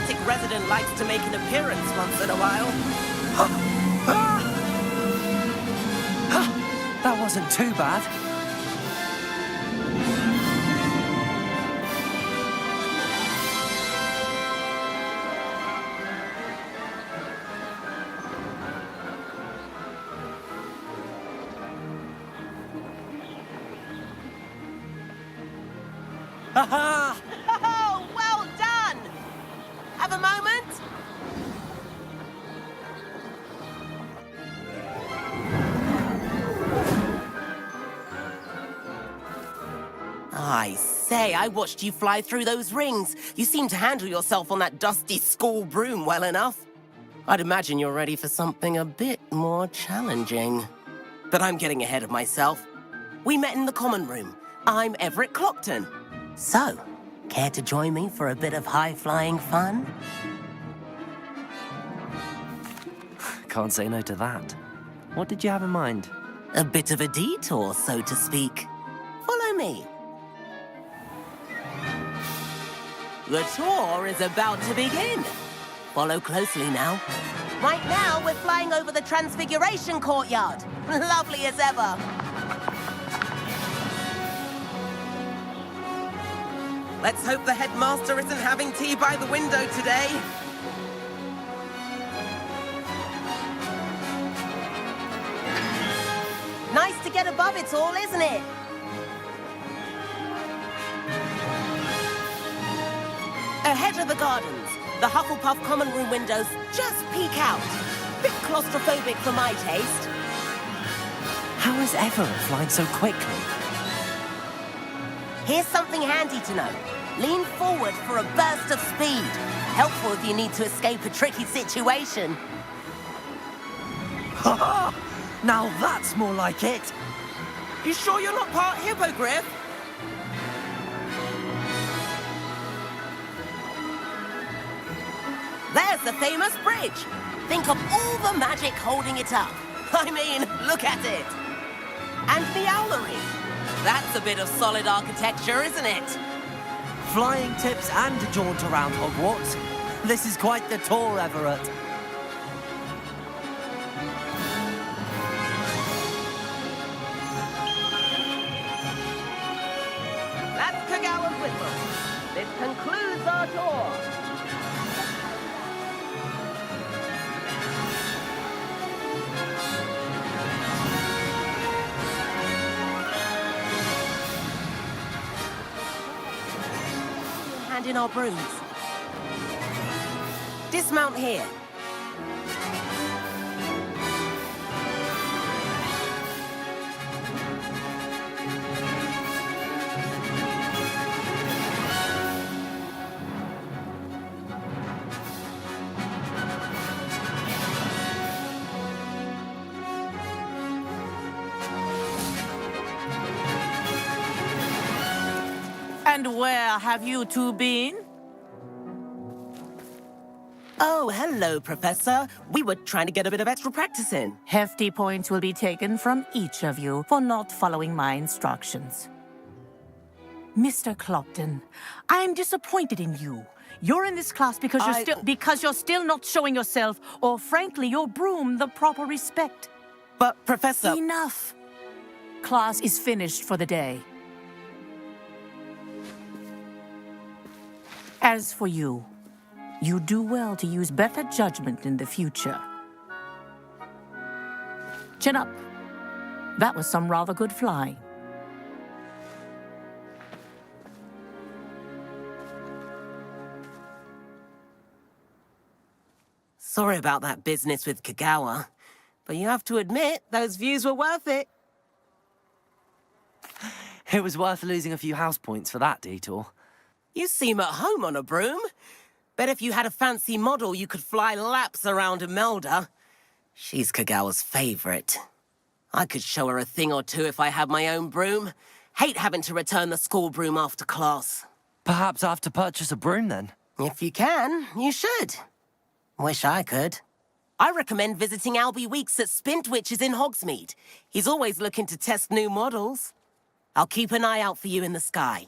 [SPEAKER 11] erratic resident likes to make an appearance once in a while.
[SPEAKER 1] That wasn't too bad.
[SPEAKER 11] Ha Oh, well done! Have a moment? I say, I watched you fly through those rings. You seem to handle yourself on that dusty school broom well enough. I'd imagine you're ready for something a bit more challenging. But I'm getting ahead of myself. We met in the common room. I'm Everett Clopton. So, care to join me for a bit of high-flying fun?
[SPEAKER 1] Can't say no to that. What did you have in mind?
[SPEAKER 11] A bit of a detour, so to speak. Follow me. The tour is about to begin. Follow closely now. Right now, we're flying over the Transfiguration Courtyard. Lovely as ever. Let's hope the headmaster isn't having tea by the window today. Nice to get above it all, isn't it? Ahead of the gardens, the Hufflepuff common room windows just peek out. Bit claustrophobic for my taste.
[SPEAKER 1] How is Everett flying so quickly?
[SPEAKER 11] Here's something handy to know. Lean forward for a burst of speed. Helpful if you need to escape a tricky situation.
[SPEAKER 1] Now that's more like it.
[SPEAKER 11] You sure you're not part hippogriff? There's the famous bridge. Think of all the magic holding it up. I mean, look at it. And the owlery. That's a bit of solid architecture, isn't it?
[SPEAKER 1] Flying tips and a jaunt around Hogwarts. This is quite the tour, Everett.
[SPEAKER 11] That's Kagawa's whistle. This concludes our tour. Hand in our brooms. Dismount here.
[SPEAKER 10] And where have you two been?
[SPEAKER 11] Oh, hello, Professor. We were trying to get a bit of extra practice in.
[SPEAKER 10] Hefty points will be taken from each of you for not following my instructions. Mr. Clopton, I'm disappointed in you. You're in this class because you're still not showing yourself, or frankly, your broom the proper respect.
[SPEAKER 11] But, Professor...
[SPEAKER 10] Enough. Class is finished for the day. As for you, you do well to use better judgment in the future. Chin up. That was some rather good flying.
[SPEAKER 11] Sorry about that business with Kagawa, but you have to admit, those views were worth it.
[SPEAKER 1] It was worth losing a few house points for that detour.
[SPEAKER 11] You seem at home on a broom. Bet if you had a fancy model, you could fly laps around Imelda. She's Kagawa's favorite. I could show her a thing or two if I had my own broom. Hate having to return the school broom after class.
[SPEAKER 1] Perhaps I have to purchase a broom then.
[SPEAKER 11] If you can, you should. Wish I could. I recommend visiting Albie Weeks at Spintwitches in Hogsmeade. He's always looking to test new models. I'll keep an eye out for you in the sky.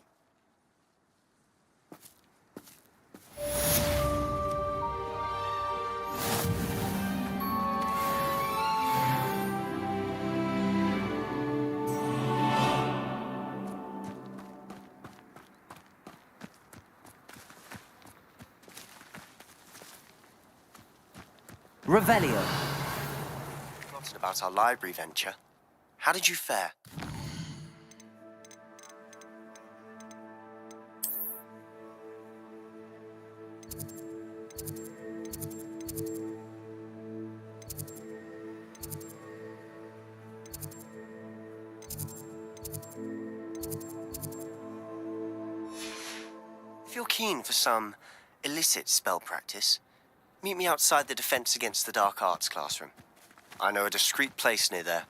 [SPEAKER 1] Revelio.
[SPEAKER 13] Forgotten about our library venture. How did you fare? If you're keen for some illicit spell practice, meet me outside the Defense Against the Dark Arts classroom. I know a discreet place near there.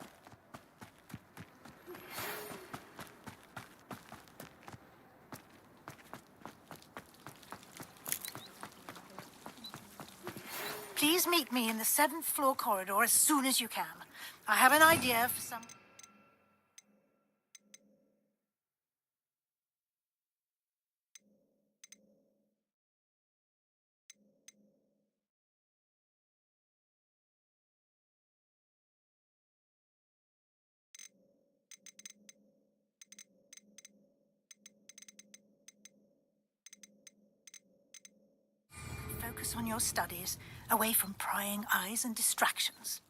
[SPEAKER 14] Please meet me in the 7th floor corridor as soon as you can. I have an idea for some... Focus on your studies, away from prying eyes and distractions.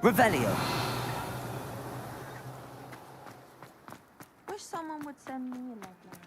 [SPEAKER 1] Revelio.
[SPEAKER 7] Wish someone would send me a letter.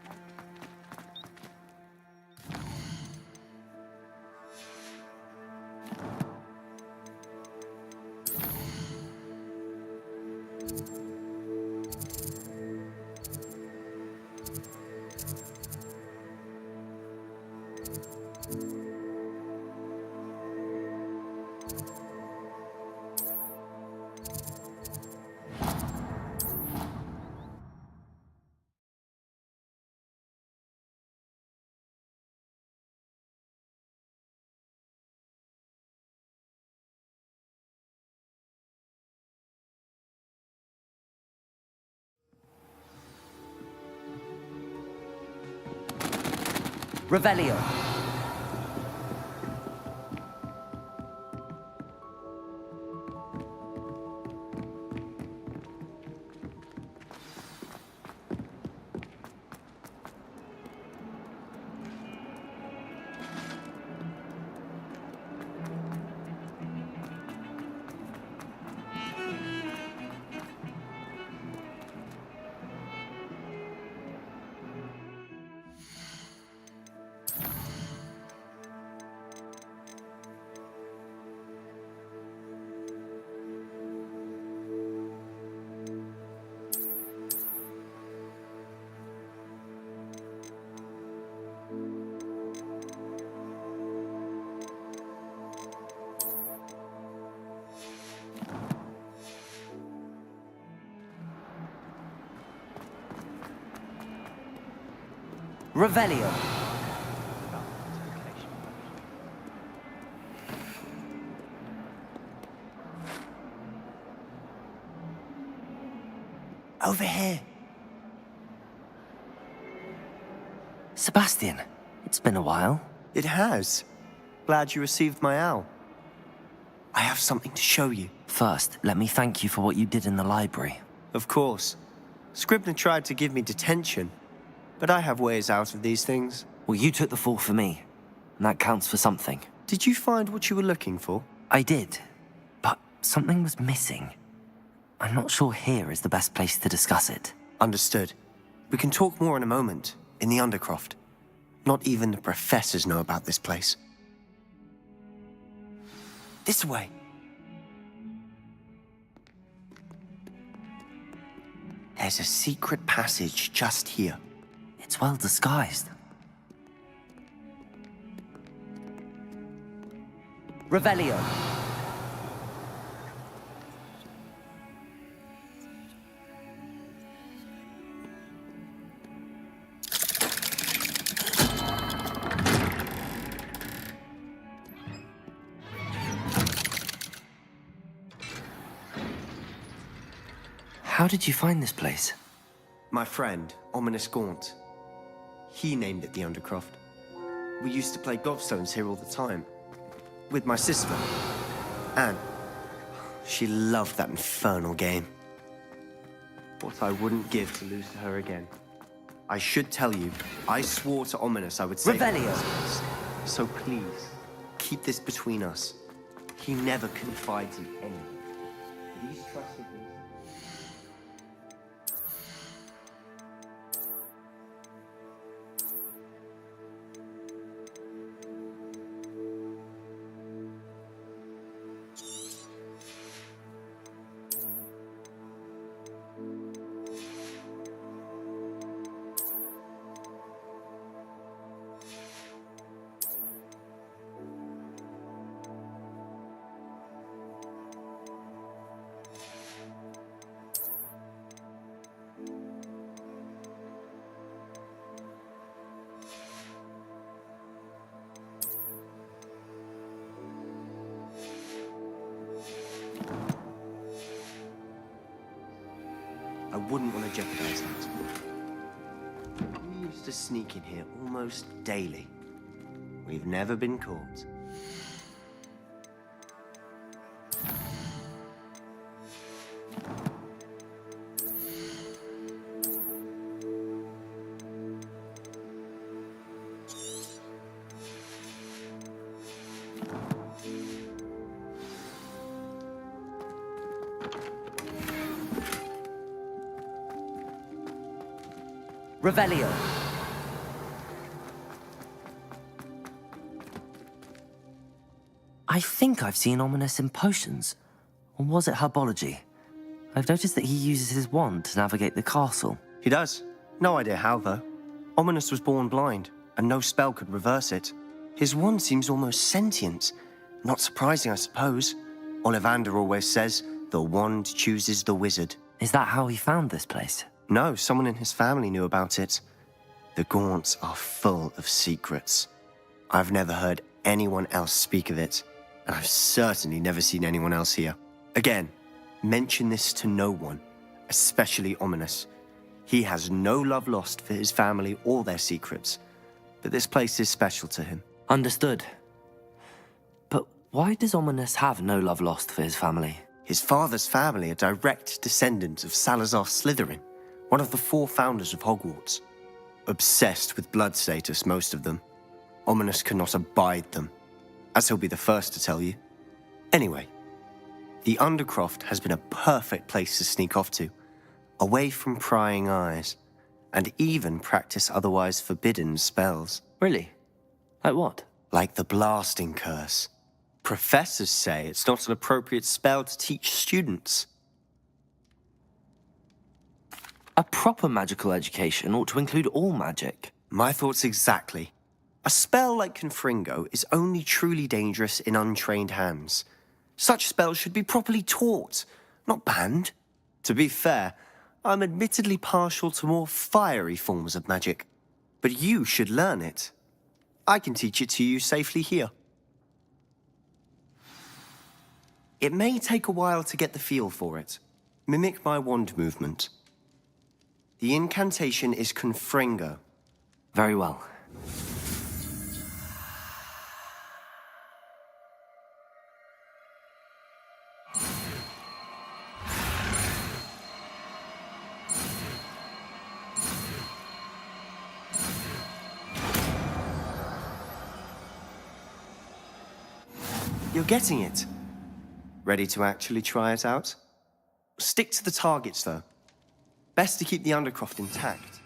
[SPEAKER 1] Revelio. Revelio.
[SPEAKER 13] Over here.
[SPEAKER 1] Sebastian, it's been a while.
[SPEAKER 13] It has. Glad you received my owl. I have something to show you.
[SPEAKER 1] First, let me thank you for what you did in the library.
[SPEAKER 13] Of course. Scribner tried to give me detention, but I have ways out of these things.
[SPEAKER 1] Well, you took the fall for me, and that counts for something.
[SPEAKER 13] Did you find what you were looking for?
[SPEAKER 1] I did, but something was missing. I'm not sure here is the best place to discuss it.
[SPEAKER 13] Understood. We can talk more in a moment, in the Undercroft. Not even the professors know about this place. This way. There's a secret passage just here.
[SPEAKER 1] It's well disguised. Revelio. How did you find this place?
[SPEAKER 13] My friend, Ominous Gaunt. He named it the Undercroft. We used to play gobstones here all the time. With my sister, Anne. She loved that infernal game. What I wouldn't give to lose to her again. I should tell you, I swore to Ominous I would save
[SPEAKER 1] Revelio.
[SPEAKER 13] her. So please, keep this between us. He never confides in anyone. Please trust me. wouldn't want to jeopardize that. We used to sneak in here almost daily. We've never been caught.
[SPEAKER 1] Revelio. I think I've seen Ominous in potions. Or was it herbology? I've noticed that he uses his wand to navigate the castle.
[SPEAKER 13] He does. No idea how, though. Ominous was born blind, and no spell could reverse it. His wand seems almost sentient. Not surprising, I suppose. Ollivander always says, the wand chooses the wizard.
[SPEAKER 1] Is that how he found this place?
[SPEAKER 13] No, someone in his family knew about it. The Gaunts are full of secrets. I've never heard anyone else speak of it, and I've certainly never seen anyone else here. Again, mention this to no one, especially Ominous. He has no love lost for his family or their secrets, but this place is special to him.
[SPEAKER 1] Understood. But why does Ominous have no love lost for his family?
[SPEAKER 13] His father's family are direct descendants of Salazar Slytherin, one of the 4 founders of Hogwarts. Obsessed with blood status, most of them. Ominous cannot abide them, as he'll be the first to tell you. Anyway, the Undercroft has been a perfect place to sneak off to, away from prying eyes, and even practice otherwise forbidden spells.
[SPEAKER 1] Really? Like what?
[SPEAKER 13] Like the Blasting Curse. Professors say it's not an appropriate spell to teach students.
[SPEAKER 1] A proper magical education ought to include all magic.
[SPEAKER 13] My thoughts exactly. A spell like Confringo is only truly dangerous in untrained hands. Such spells should be properly taught, not banned. To be fair, I'm admittedly partial to more fiery forms of magic. But you should learn it. I can teach it to you safely here. It may take a while to get the feel for it. Mimic my wand movement. The incantation is Confringo.
[SPEAKER 1] Very well.
[SPEAKER 13] You're getting it. Ready to actually try it out? Stick to the targets, though. Best to keep the Undercroft intact.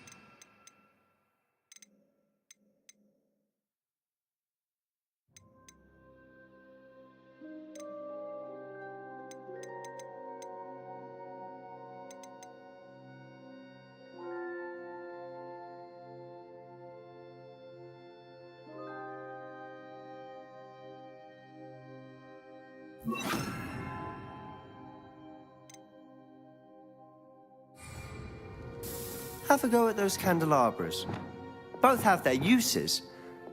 [SPEAKER 13] Have a go at those candelabras. Both have their uses,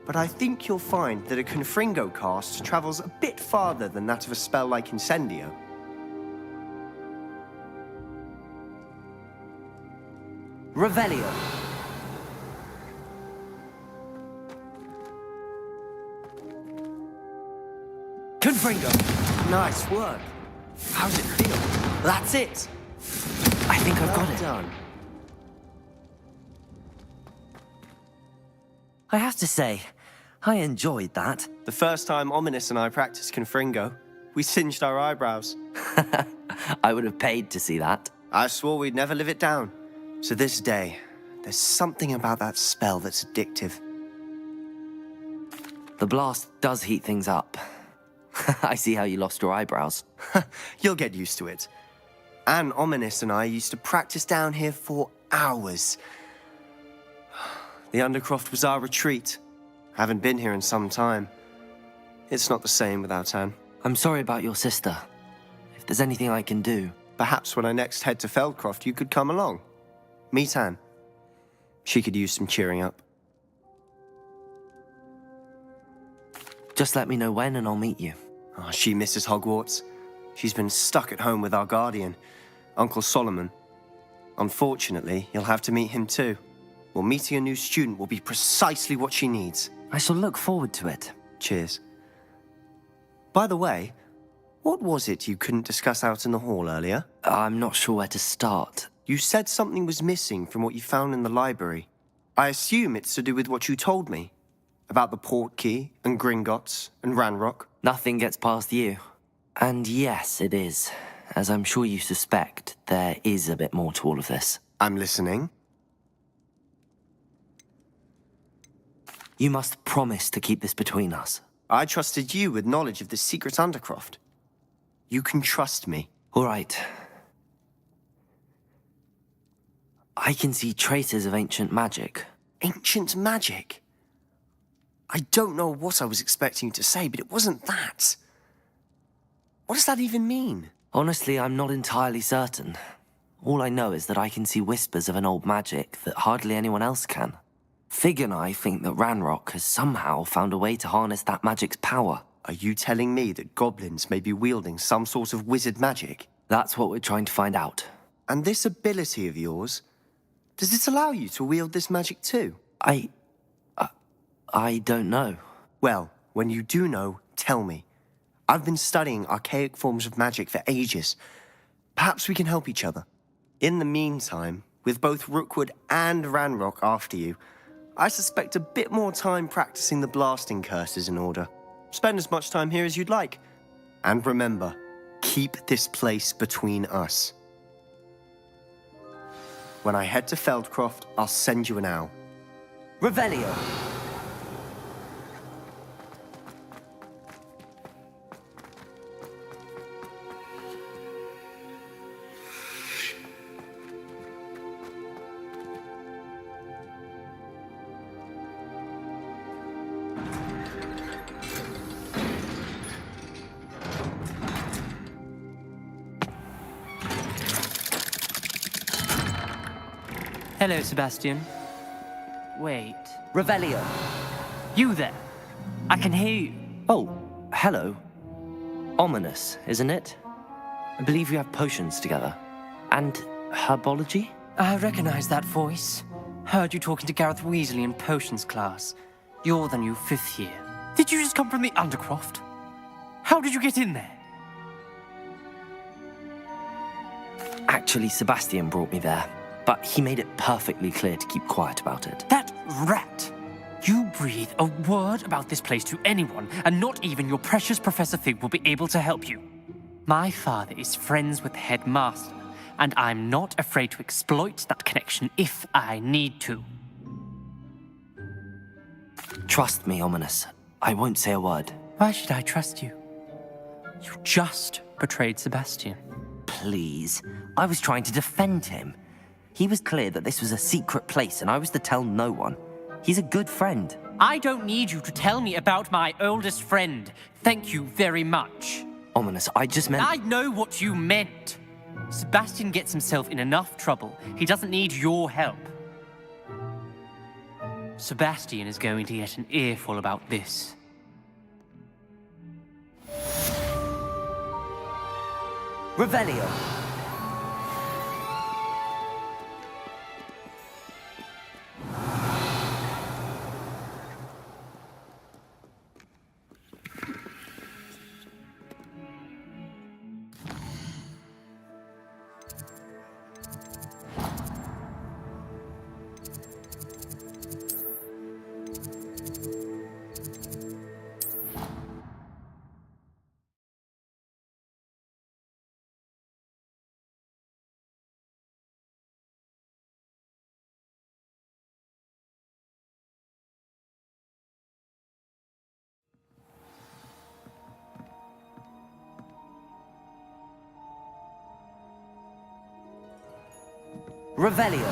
[SPEAKER 13] but I think you'll find that a Confringo cast travels a bit farther than that of a spell like Incendio.
[SPEAKER 1] Revelio. Confringo.
[SPEAKER 13] Nice work. How's it feel? That's it.
[SPEAKER 1] I think I've got it.
[SPEAKER 13] Done.
[SPEAKER 1] I have to say, I enjoyed that.
[SPEAKER 13] The first time Ominous and I practiced Confringo, we singed our eyebrows.
[SPEAKER 1] I would have paid to see that.
[SPEAKER 13] I swore we'd never live it down. To this day, there's something about that spell that's addictive.
[SPEAKER 1] The blast does heat things up. I see how you lost your eyebrows.
[SPEAKER 13] You'll get used to it. Anne Ominous and I used to practice down here for hours. The Undercroft was our retreat. Haven't been here in some time. It's not the same without Anne.
[SPEAKER 1] I'm sorry about your sister. If there's anything I can do...
[SPEAKER 13] Perhaps when I next head to Feldcroft, you could come along. Meet Anne. She could use some cheering up.
[SPEAKER 1] Just let me know when and I'll meet you.
[SPEAKER 13] Oh, she misses Hogwarts. She's been stuck at home with our guardian, Uncle Solomon. Unfortunately, you'll have to meet him too. Well, meeting a new student will be precisely what she needs.
[SPEAKER 1] I shall look forward to it.
[SPEAKER 13] Cheers. By the way, what was it you couldn't discuss out in the hall earlier?
[SPEAKER 1] I'm not sure where to start.
[SPEAKER 13] You said something was missing from what you found in the library. I assume it's to do with what you told me. About the Portkey, and Gringotts, and Ranrock.
[SPEAKER 1] Nothing gets past you. And yes, it is. As I'm sure you suspect, there is a bit more to all of this.
[SPEAKER 13] I'm listening.
[SPEAKER 1] You must promise to keep this between us.
[SPEAKER 13] I trusted you with knowledge of this secret undercroft. You can trust me.
[SPEAKER 1] All right. I can see traces of ancient magic.
[SPEAKER 13] Ancient magic? I don't know what I was expecting you to say, but it wasn't that. What does that even mean?
[SPEAKER 1] Honestly, I'm not entirely certain. All I know is that I can see whispers of an old magic that hardly anyone else can. Fig and I think that Ranrock has somehow found a way to harness that magic's power.
[SPEAKER 13] Are you telling me that goblins may be wielding some sort of wizard magic?
[SPEAKER 1] That's what we're trying to find out.
[SPEAKER 13] And this ability of yours, does it allow you to wield this magic too?
[SPEAKER 1] I don't know.
[SPEAKER 13] Well, when you do know, tell me. I've been studying archaic forms of magic for ages. Perhaps we can help each other. In the meantime, with both Rookwood and Ranrock after you, I suspect a bit more time practicing the blasting curse is in order. Spend as much time here as you'd like. And remember, keep this place between us. When I head to Feldcroft, I'll send you an owl.
[SPEAKER 1] Revelio!
[SPEAKER 3] Hello, Sebastian. Wait.
[SPEAKER 1] Revelio!
[SPEAKER 3] You there? I can hear you.
[SPEAKER 1] Oh, hello. Ominous, isn't it? I believe you have potions together. And herbology?
[SPEAKER 3] I recognize that voice. Heard you talking to Gareth Weasley in potions class. You're the new 5th year. Did you just come from the Undercroft? How did you get in there?
[SPEAKER 1] Actually, Sebastian brought me there. But he made it perfectly clear to keep quiet about it.
[SPEAKER 3] That rat! You breathe a word about this place to anyone, and not even your precious Professor Fig will be able to help you. My father is friends with the headmaster, and I'm not afraid to exploit that connection if I need to.
[SPEAKER 1] Trust me, Ominous. I won't say a word.
[SPEAKER 3] Why should I trust you? You just betrayed Sebastian.
[SPEAKER 1] Please. I was trying to defend him. He was clear that this was a secret place and I was to tell no one. He's a good friend.
[SPEAKER 3] I don't need you to tell me about my oldest friend. Thank you very much.
[SPEAKER 1] Ominous, I just meant...
[SPEAKER 3] I know what you meant. Sebastian gets himself in enough trouble. He doesn't need your help. Sebastian is going to get an earful about this.
[SPEAKER 1] Revelio! Revelio.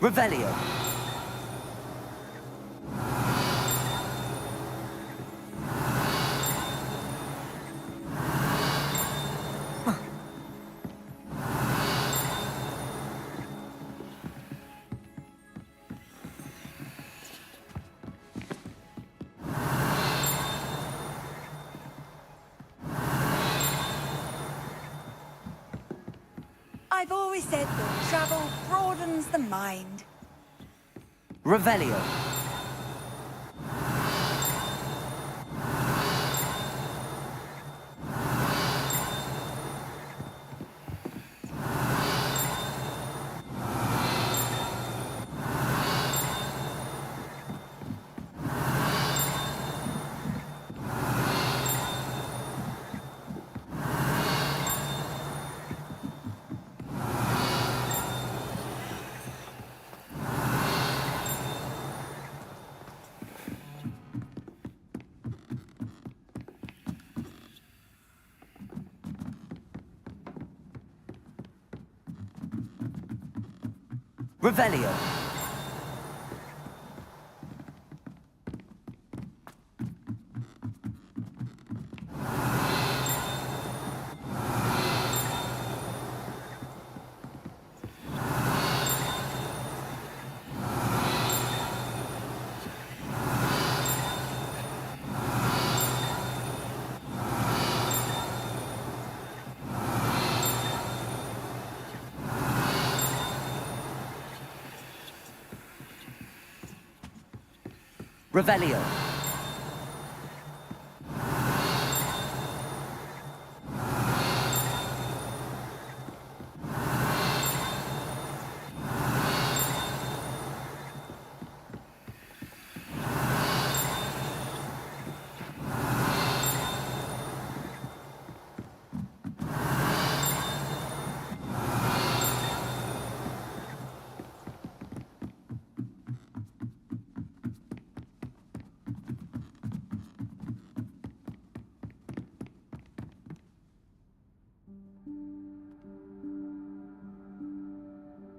[SPEAKER 1] Revelio.
[SPEAKER 7] I've always said that travel broadens the mind.
[SPEAKER 1] Revelio. Revelio. Revelio.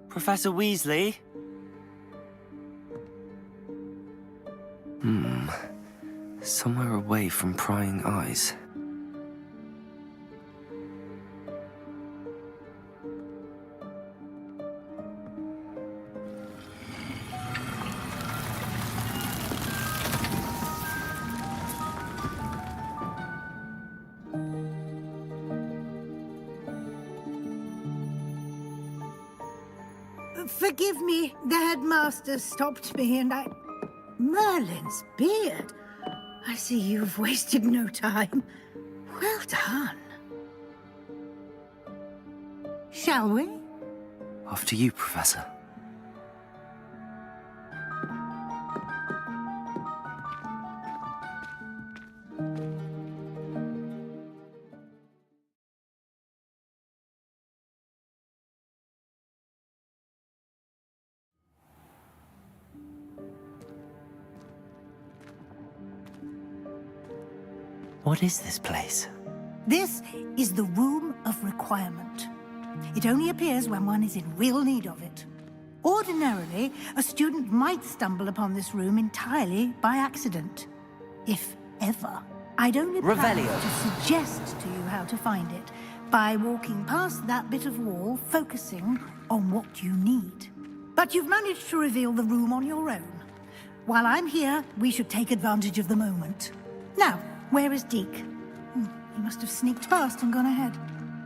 [SPEAKER 1] Professor Weasley? Somewhere away from prying eyes.
[SPEAKER 14] Forgive me, the headmaster stopped me and I... Merlin's beard. I see you've wasted no time. Well done. Shall we?
[SPEAKER 1] After you, Professor. What is this place?
[SPEAKER 14] This is the Room of Requirement. It only appears when one is in real need of it. Ordinarily, a student might stumble upon this room entirely by accident. If ever. I'd only plan to suggest to you how to find it by walking past that bit of wall, focusing on what you need. But you've managed to reveal the room on your own. While I'm here, we should take advantage of the moment. Now, where is Deke? He must have sneaked past and gone ahead.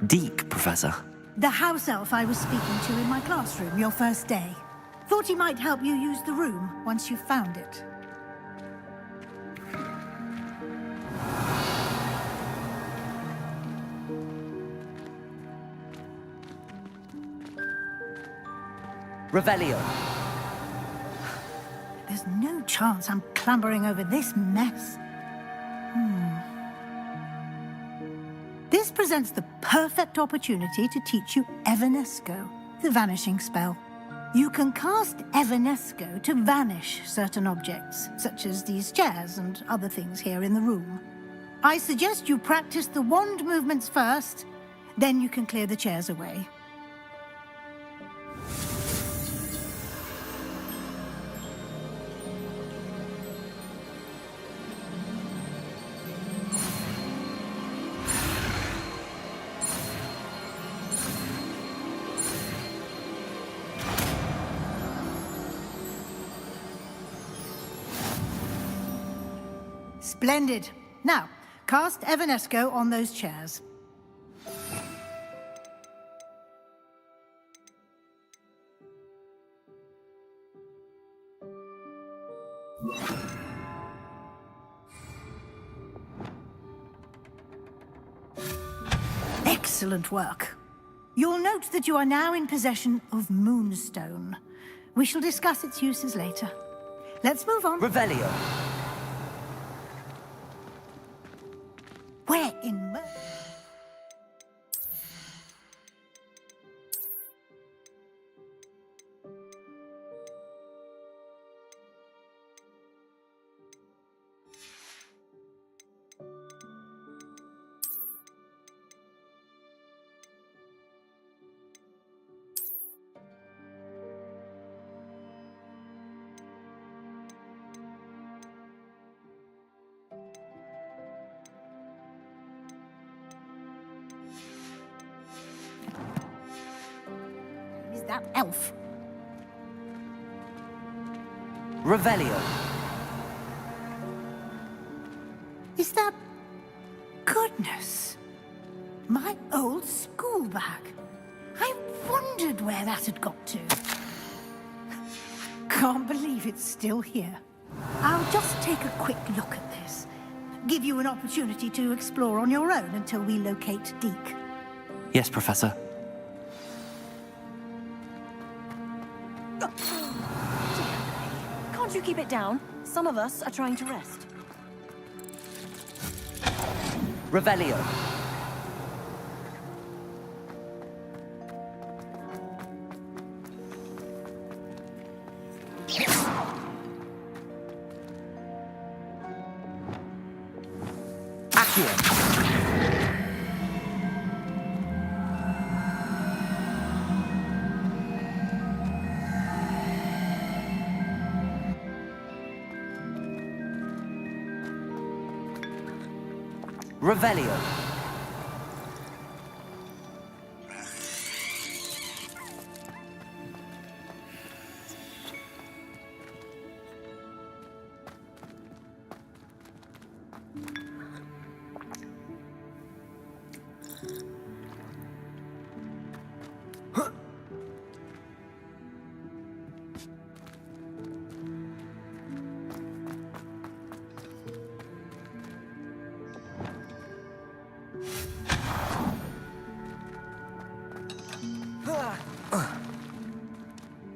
[SPEAKER 1] Deke, Professor?
[SPEAKER 14] The house elf I was speaking to in my classroom your first day. Thought he might help you use the room once you found it.
[SPEAKER 1] Revelio.
[SPEAKER 14] There's no chance I'm clambering over this mess. This presents the perfect opportunity to teach you Evanesco, the vanishing spell. You can cast Evanesco to vanish certain objects, such as these chairs and other things here in the room. I suggest you practice the wand movements first, then you can clear the chairs away. Splendid. Now, cast Evanesco on those chairs. Excellent work. You'll note that you are now in possession of Moonstone. We shall discuss its uses later. Let's move on.
[SPEAKER 1] Revelio.
[SPEAKER 14] Where in... is that elf?
[SPEAKER 1] Revelio.
[SPEAKER 14] Is that... Goodness. My old school bag. I wondered where that had got to. Can't believe it's still here. I'll just take a quick look at this. Give you an opportunity to explore on your own until we locate Deke.
[SPEAKER 1] Yes, Professor.
[SPEAKER 7] Can't you keep it down? Some of us are trying to rest.
[SPEAKER 1] Revelio. Accio. Revelio.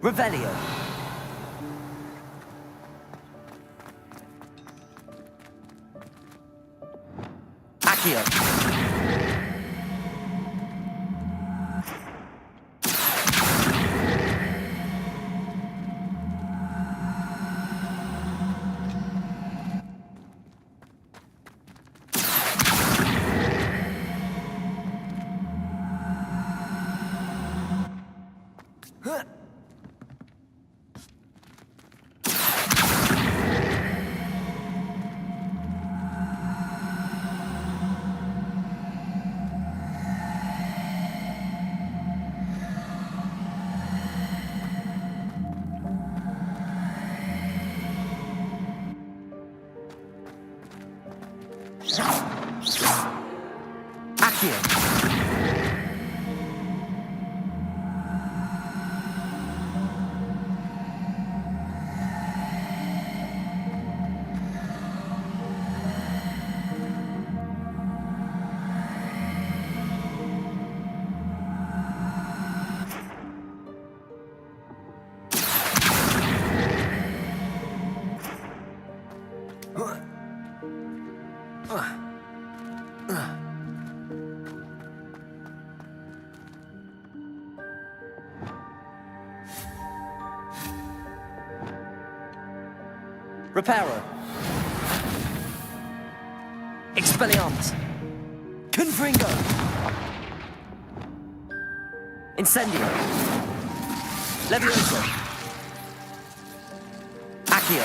[SPEAKER 1] Revelio. Accio. Reparo. Expelliarmus. Confringo. Incendio. Levioso. Accio.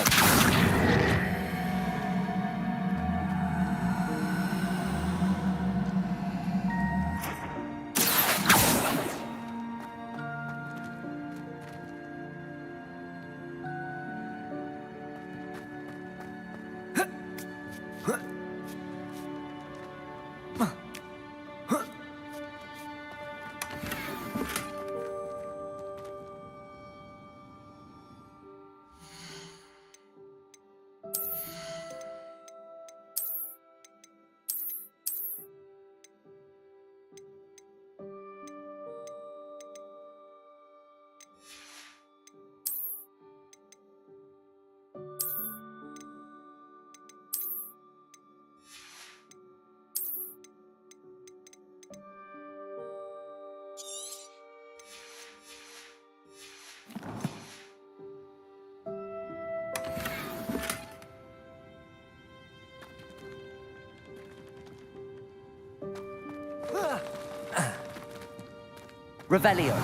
[SPEAKER 1] Revelio.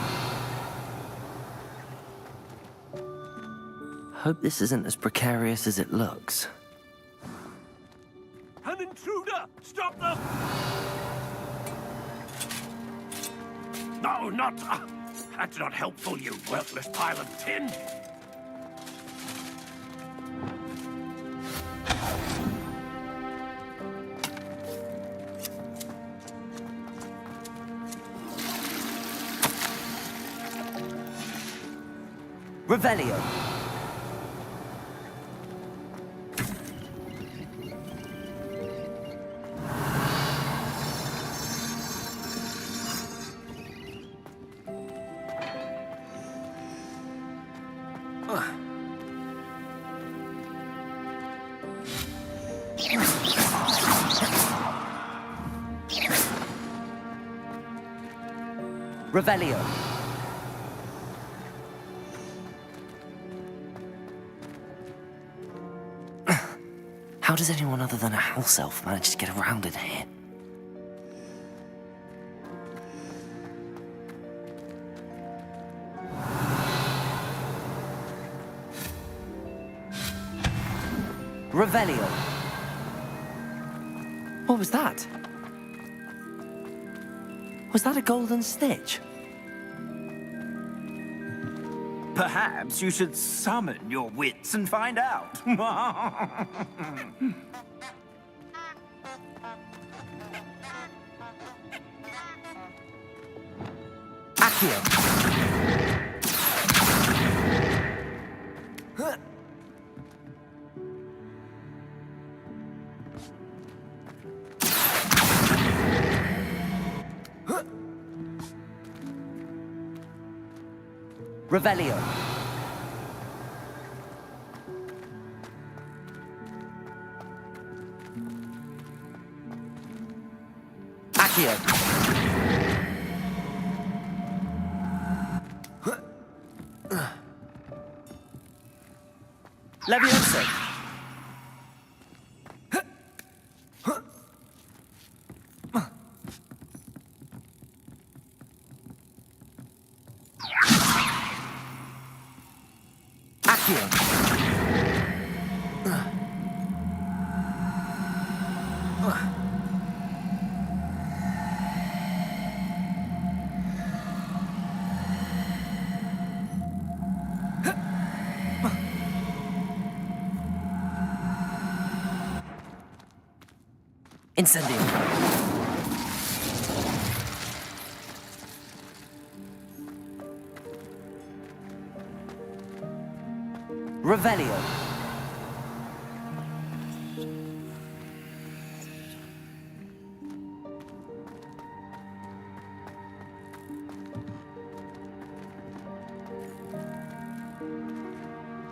[SPEAKER 1] Hope this isn't as precarious as it looks.
[SPEAKER 4] An intruder! Stop them! No, not... that's not helpful, you worthless pile of tin!
[SPEAKER 1] Revelio. Revelio. How does anyone other than a house elf manage to get around in here? Revelio. What was that? Was that a golden snitch?
[SPEAKER 5] Perhaps you should summon your wits and find out.
[SPEAKER 1] Accio. Revelio. Accio. Levioso. Incendio. Revelio.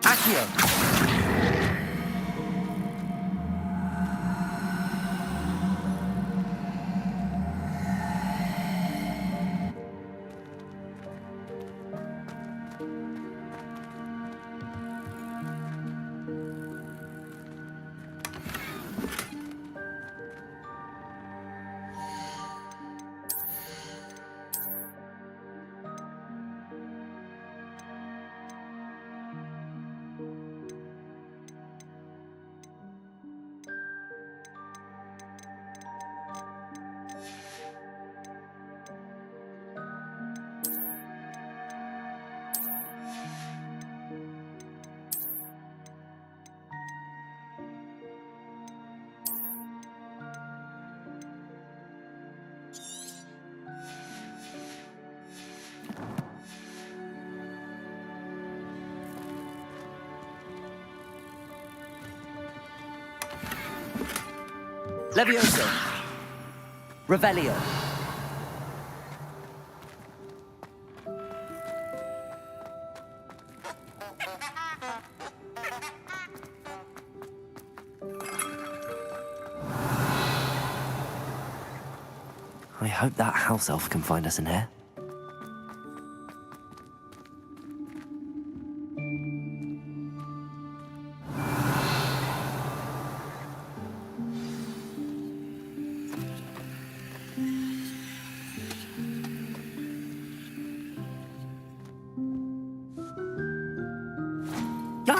[SPEAKER 1] Accio. Levioso. Revelio. I hope that house elf can find us in here.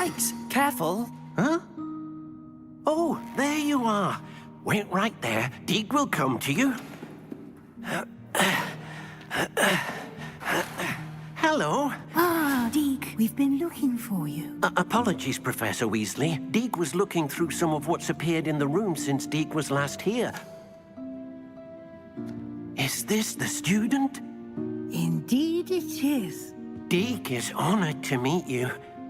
[SPEAKER 8] Yikes!
[SPEAKER 1] Careful.
[SPEAKER 8] Huh? Oh, there you are. Wait right there. Deke will come to you. Hello.
[SPEAKER 14] Ah, Deke, we've been looking for you.
[SPEAKER 8] Apologies, Professor Weasley. Deke was looking through some of what's appeared in the room since Deke was last here. Is this the student?
[SPEAKER 14] Indeed it is.
[SPEAKER 8] Deke is honored to meet you.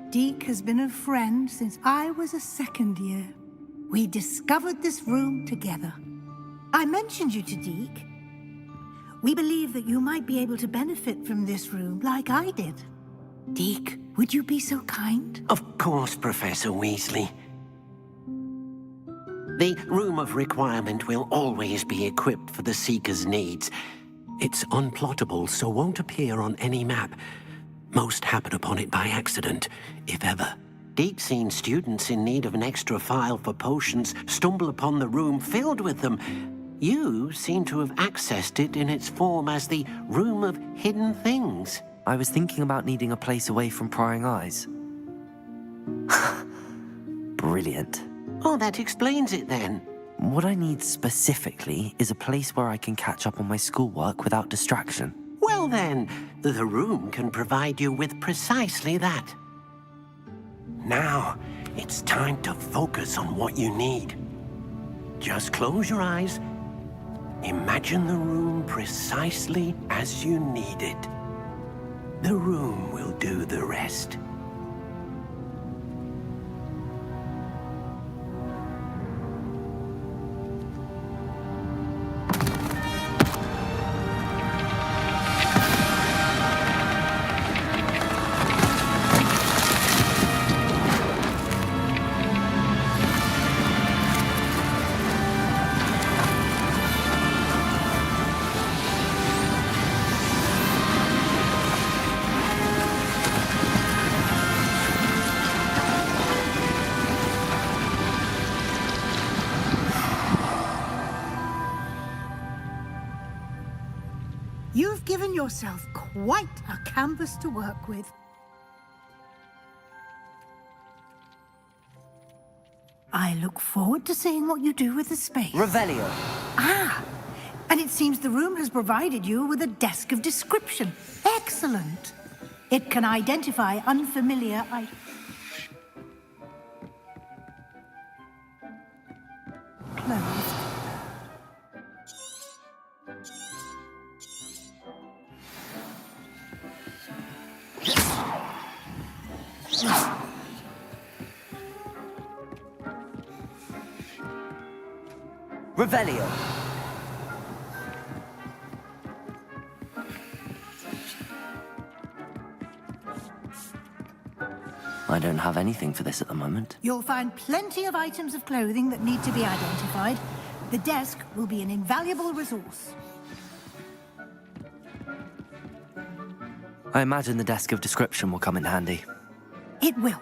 [SPEAKER 14] Deke has been a friend since I was a second year. We discovered this room together. I mentioned you to Deke. We believe that you might be able to benefit from this room like I did. Deke, would you be so kind?
[SPEAKER 8] Of course, Professor Weasley. The Room of Requirement will always be equipped for the Seeker's needs. It's unplottable, so won't appear on any map. Most happen upon it by accident, if ever. Deke's seen students in need of an extra file for potions stumble upon the room filled with them. You seem to have accessed it in its form as the Room of Hidden Things.
[SPEAKER 1] I was thinking about needing a place away from prying eyes. Brilliant.
[SPEAKER 8] Oh, that explains it then.
[SPEAKER 1] What I need specifically is a place where I can catch up on my schoolwork without distraction.
[SPEAKER 8] Well then, the room can provide you with precisely that. Now, it's time to focus on what you need. Just close your eyes. Imagine the room precisely as you need it. The room will do the rest.
[SPEAKER 14] You've given yourself quite a canvas to work with. I look forward to seeing what you do with the space.
[SPEAKER 1] Revelio.
[SPEAKER 14] Ah, and it seems the room has provided you with a desk of description. Excellent. It can identify unfamiliar items. Closed.
[SPEAKER 1] Revelio. I don't have anything for this at the moment.
[SPEAKER 14] You'll find plenty of items of clothing that need to be identified. The desk will be an invaluable resource.
[SPEAKER 1] I imagine the desk of description will come in handy.
[SPEAKER 14] It will.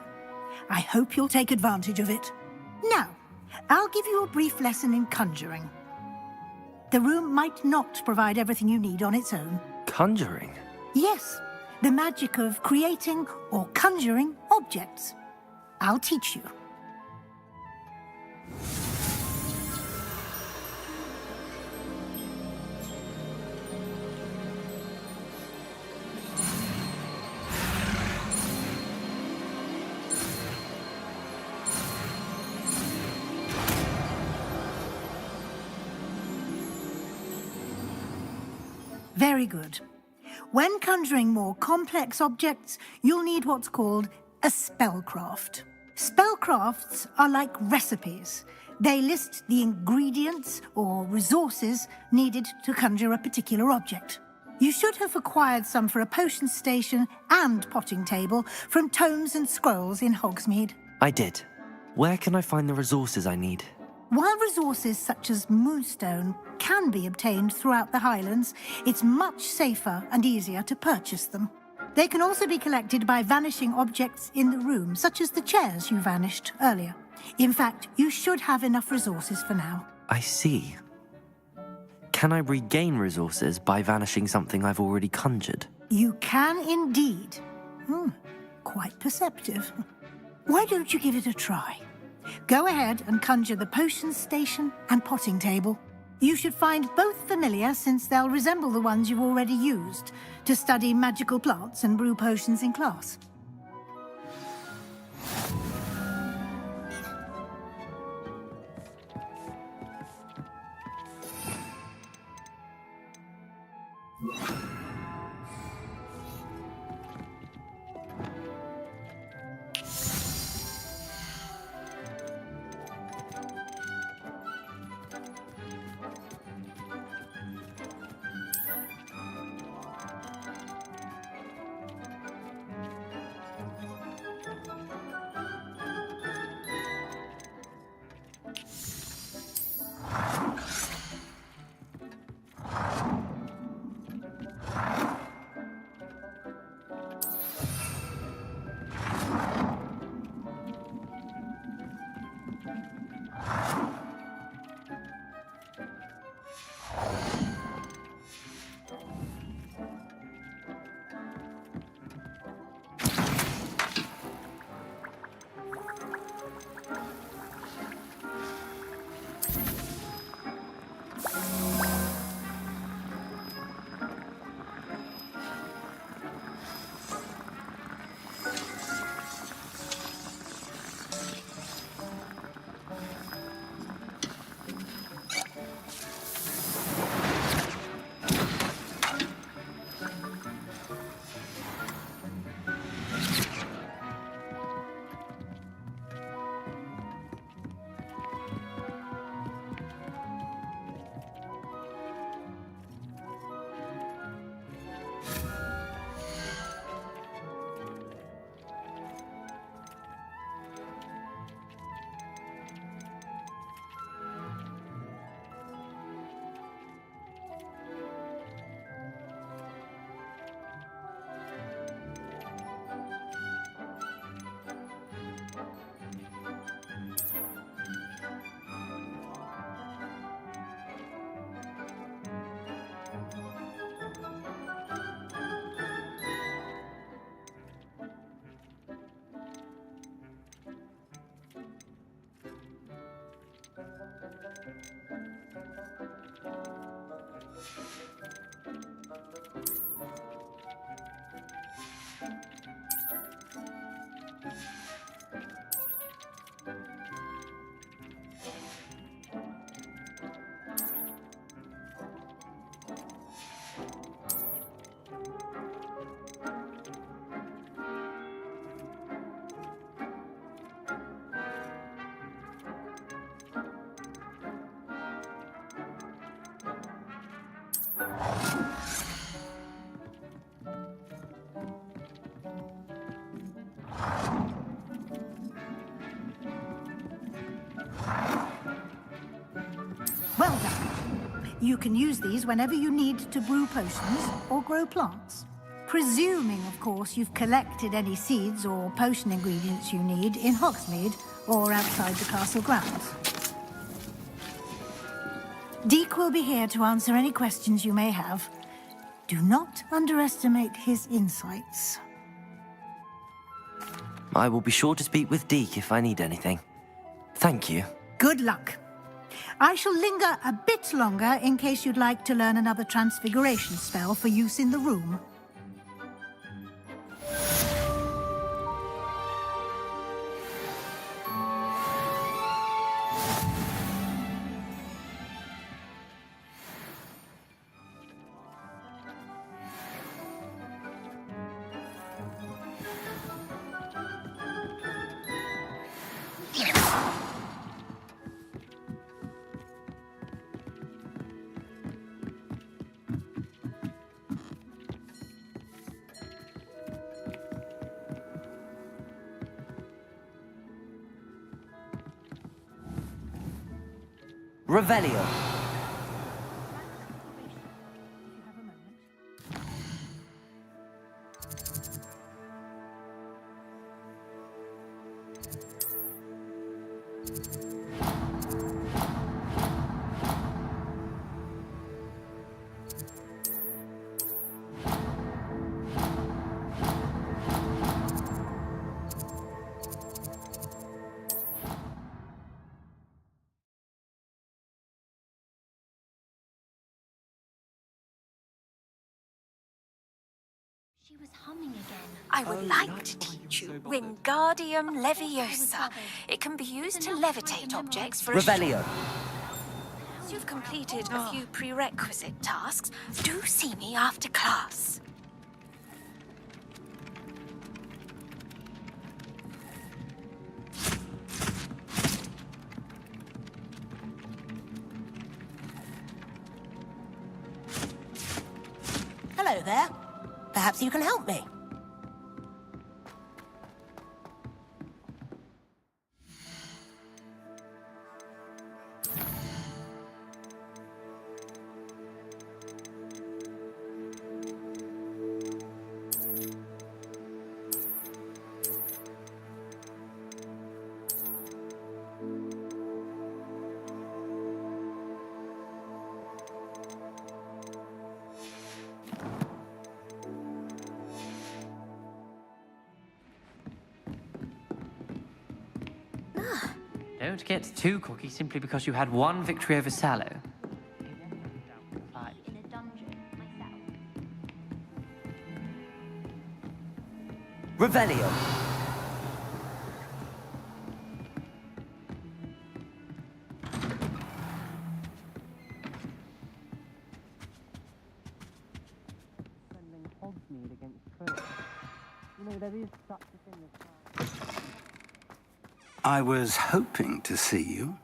[SPEAKER 14] I hope you'll take advantage of it. Now, I'll give you a brief lesson in conjuring. The room might not provide everything you need on its own.
[SPEAKER 1] Conjuring?
[SPEAKER 14] Yes, the magic of creating or conjuring objects. I'll teach you. Very good. When conjuring more complex objects, you'll need what's called a spellcraft. Spellcrafts are like recipes. They list the ingredients or resources needed to conjure a particular object. You should have acquired some for a potion station and potting table from tomes and scrolls in Hogsmeade.
[SPEAKER 1] I did. Where can I find the resources I need?
[SPEAKER 14] While resources such as moonstone can be obtained throughout the Highlands, it's much safer and easier to purchase them. They can also be collected by vanishing objects in the room, such as the chairs you vanished earlier. In fact, you should have enough resources for now.
[SPEAKER 1] I see. Can I regain resources by vanishing something I've already conjured?
[SPEAKER 14] You can indeed. Quite perceptive. Why don't you give it a try? Go ahead and conjure the potions station and potting table. You should find both familiar, since they'll resemble the ones you've already used to study magical plants and brew potions in class. Well done. You can use these whenever you need to brew potions or grow plants. Presuming, of course, you've collected any seeds or potion ingredients you need in Hogsmeade or outside the castle grounds. Deke will be here to answer any questions you may have. Do not underestimate his insights.
[SPEAKER 1] I will be sure to speak with Deke if I need anything. Thank you.
[SPEAKER 14] Good luck. I shall linger a bit longer in case you'd like to learn another transfiguration spell for use in the room.
[SPEAKER 1] Revelio.
[SPEAKER 12] She was humming again.
[SPEAKER 15] I would like to teach you Wingardium Leviosa. It can be used to levitate objects for a
[SPEAKER 11] Revelio.
[SPEAKER 15] Once you've completed a few prerequisite tasks, do see me after class.
[SPEAKER 11] Hello there. Perhaps you can help me.
[SPEAKER 3] Don't get too cocky simply because you had one victory over Sallow.
[SPEAKER 12] In a dungeon myself.
[SPEAKER 11] Revelio.
[SPEAKER 3] Sending Hogsmeade against Crow. You know, there is such a thing as...
[SPEAKER 16] I was hoping to see you.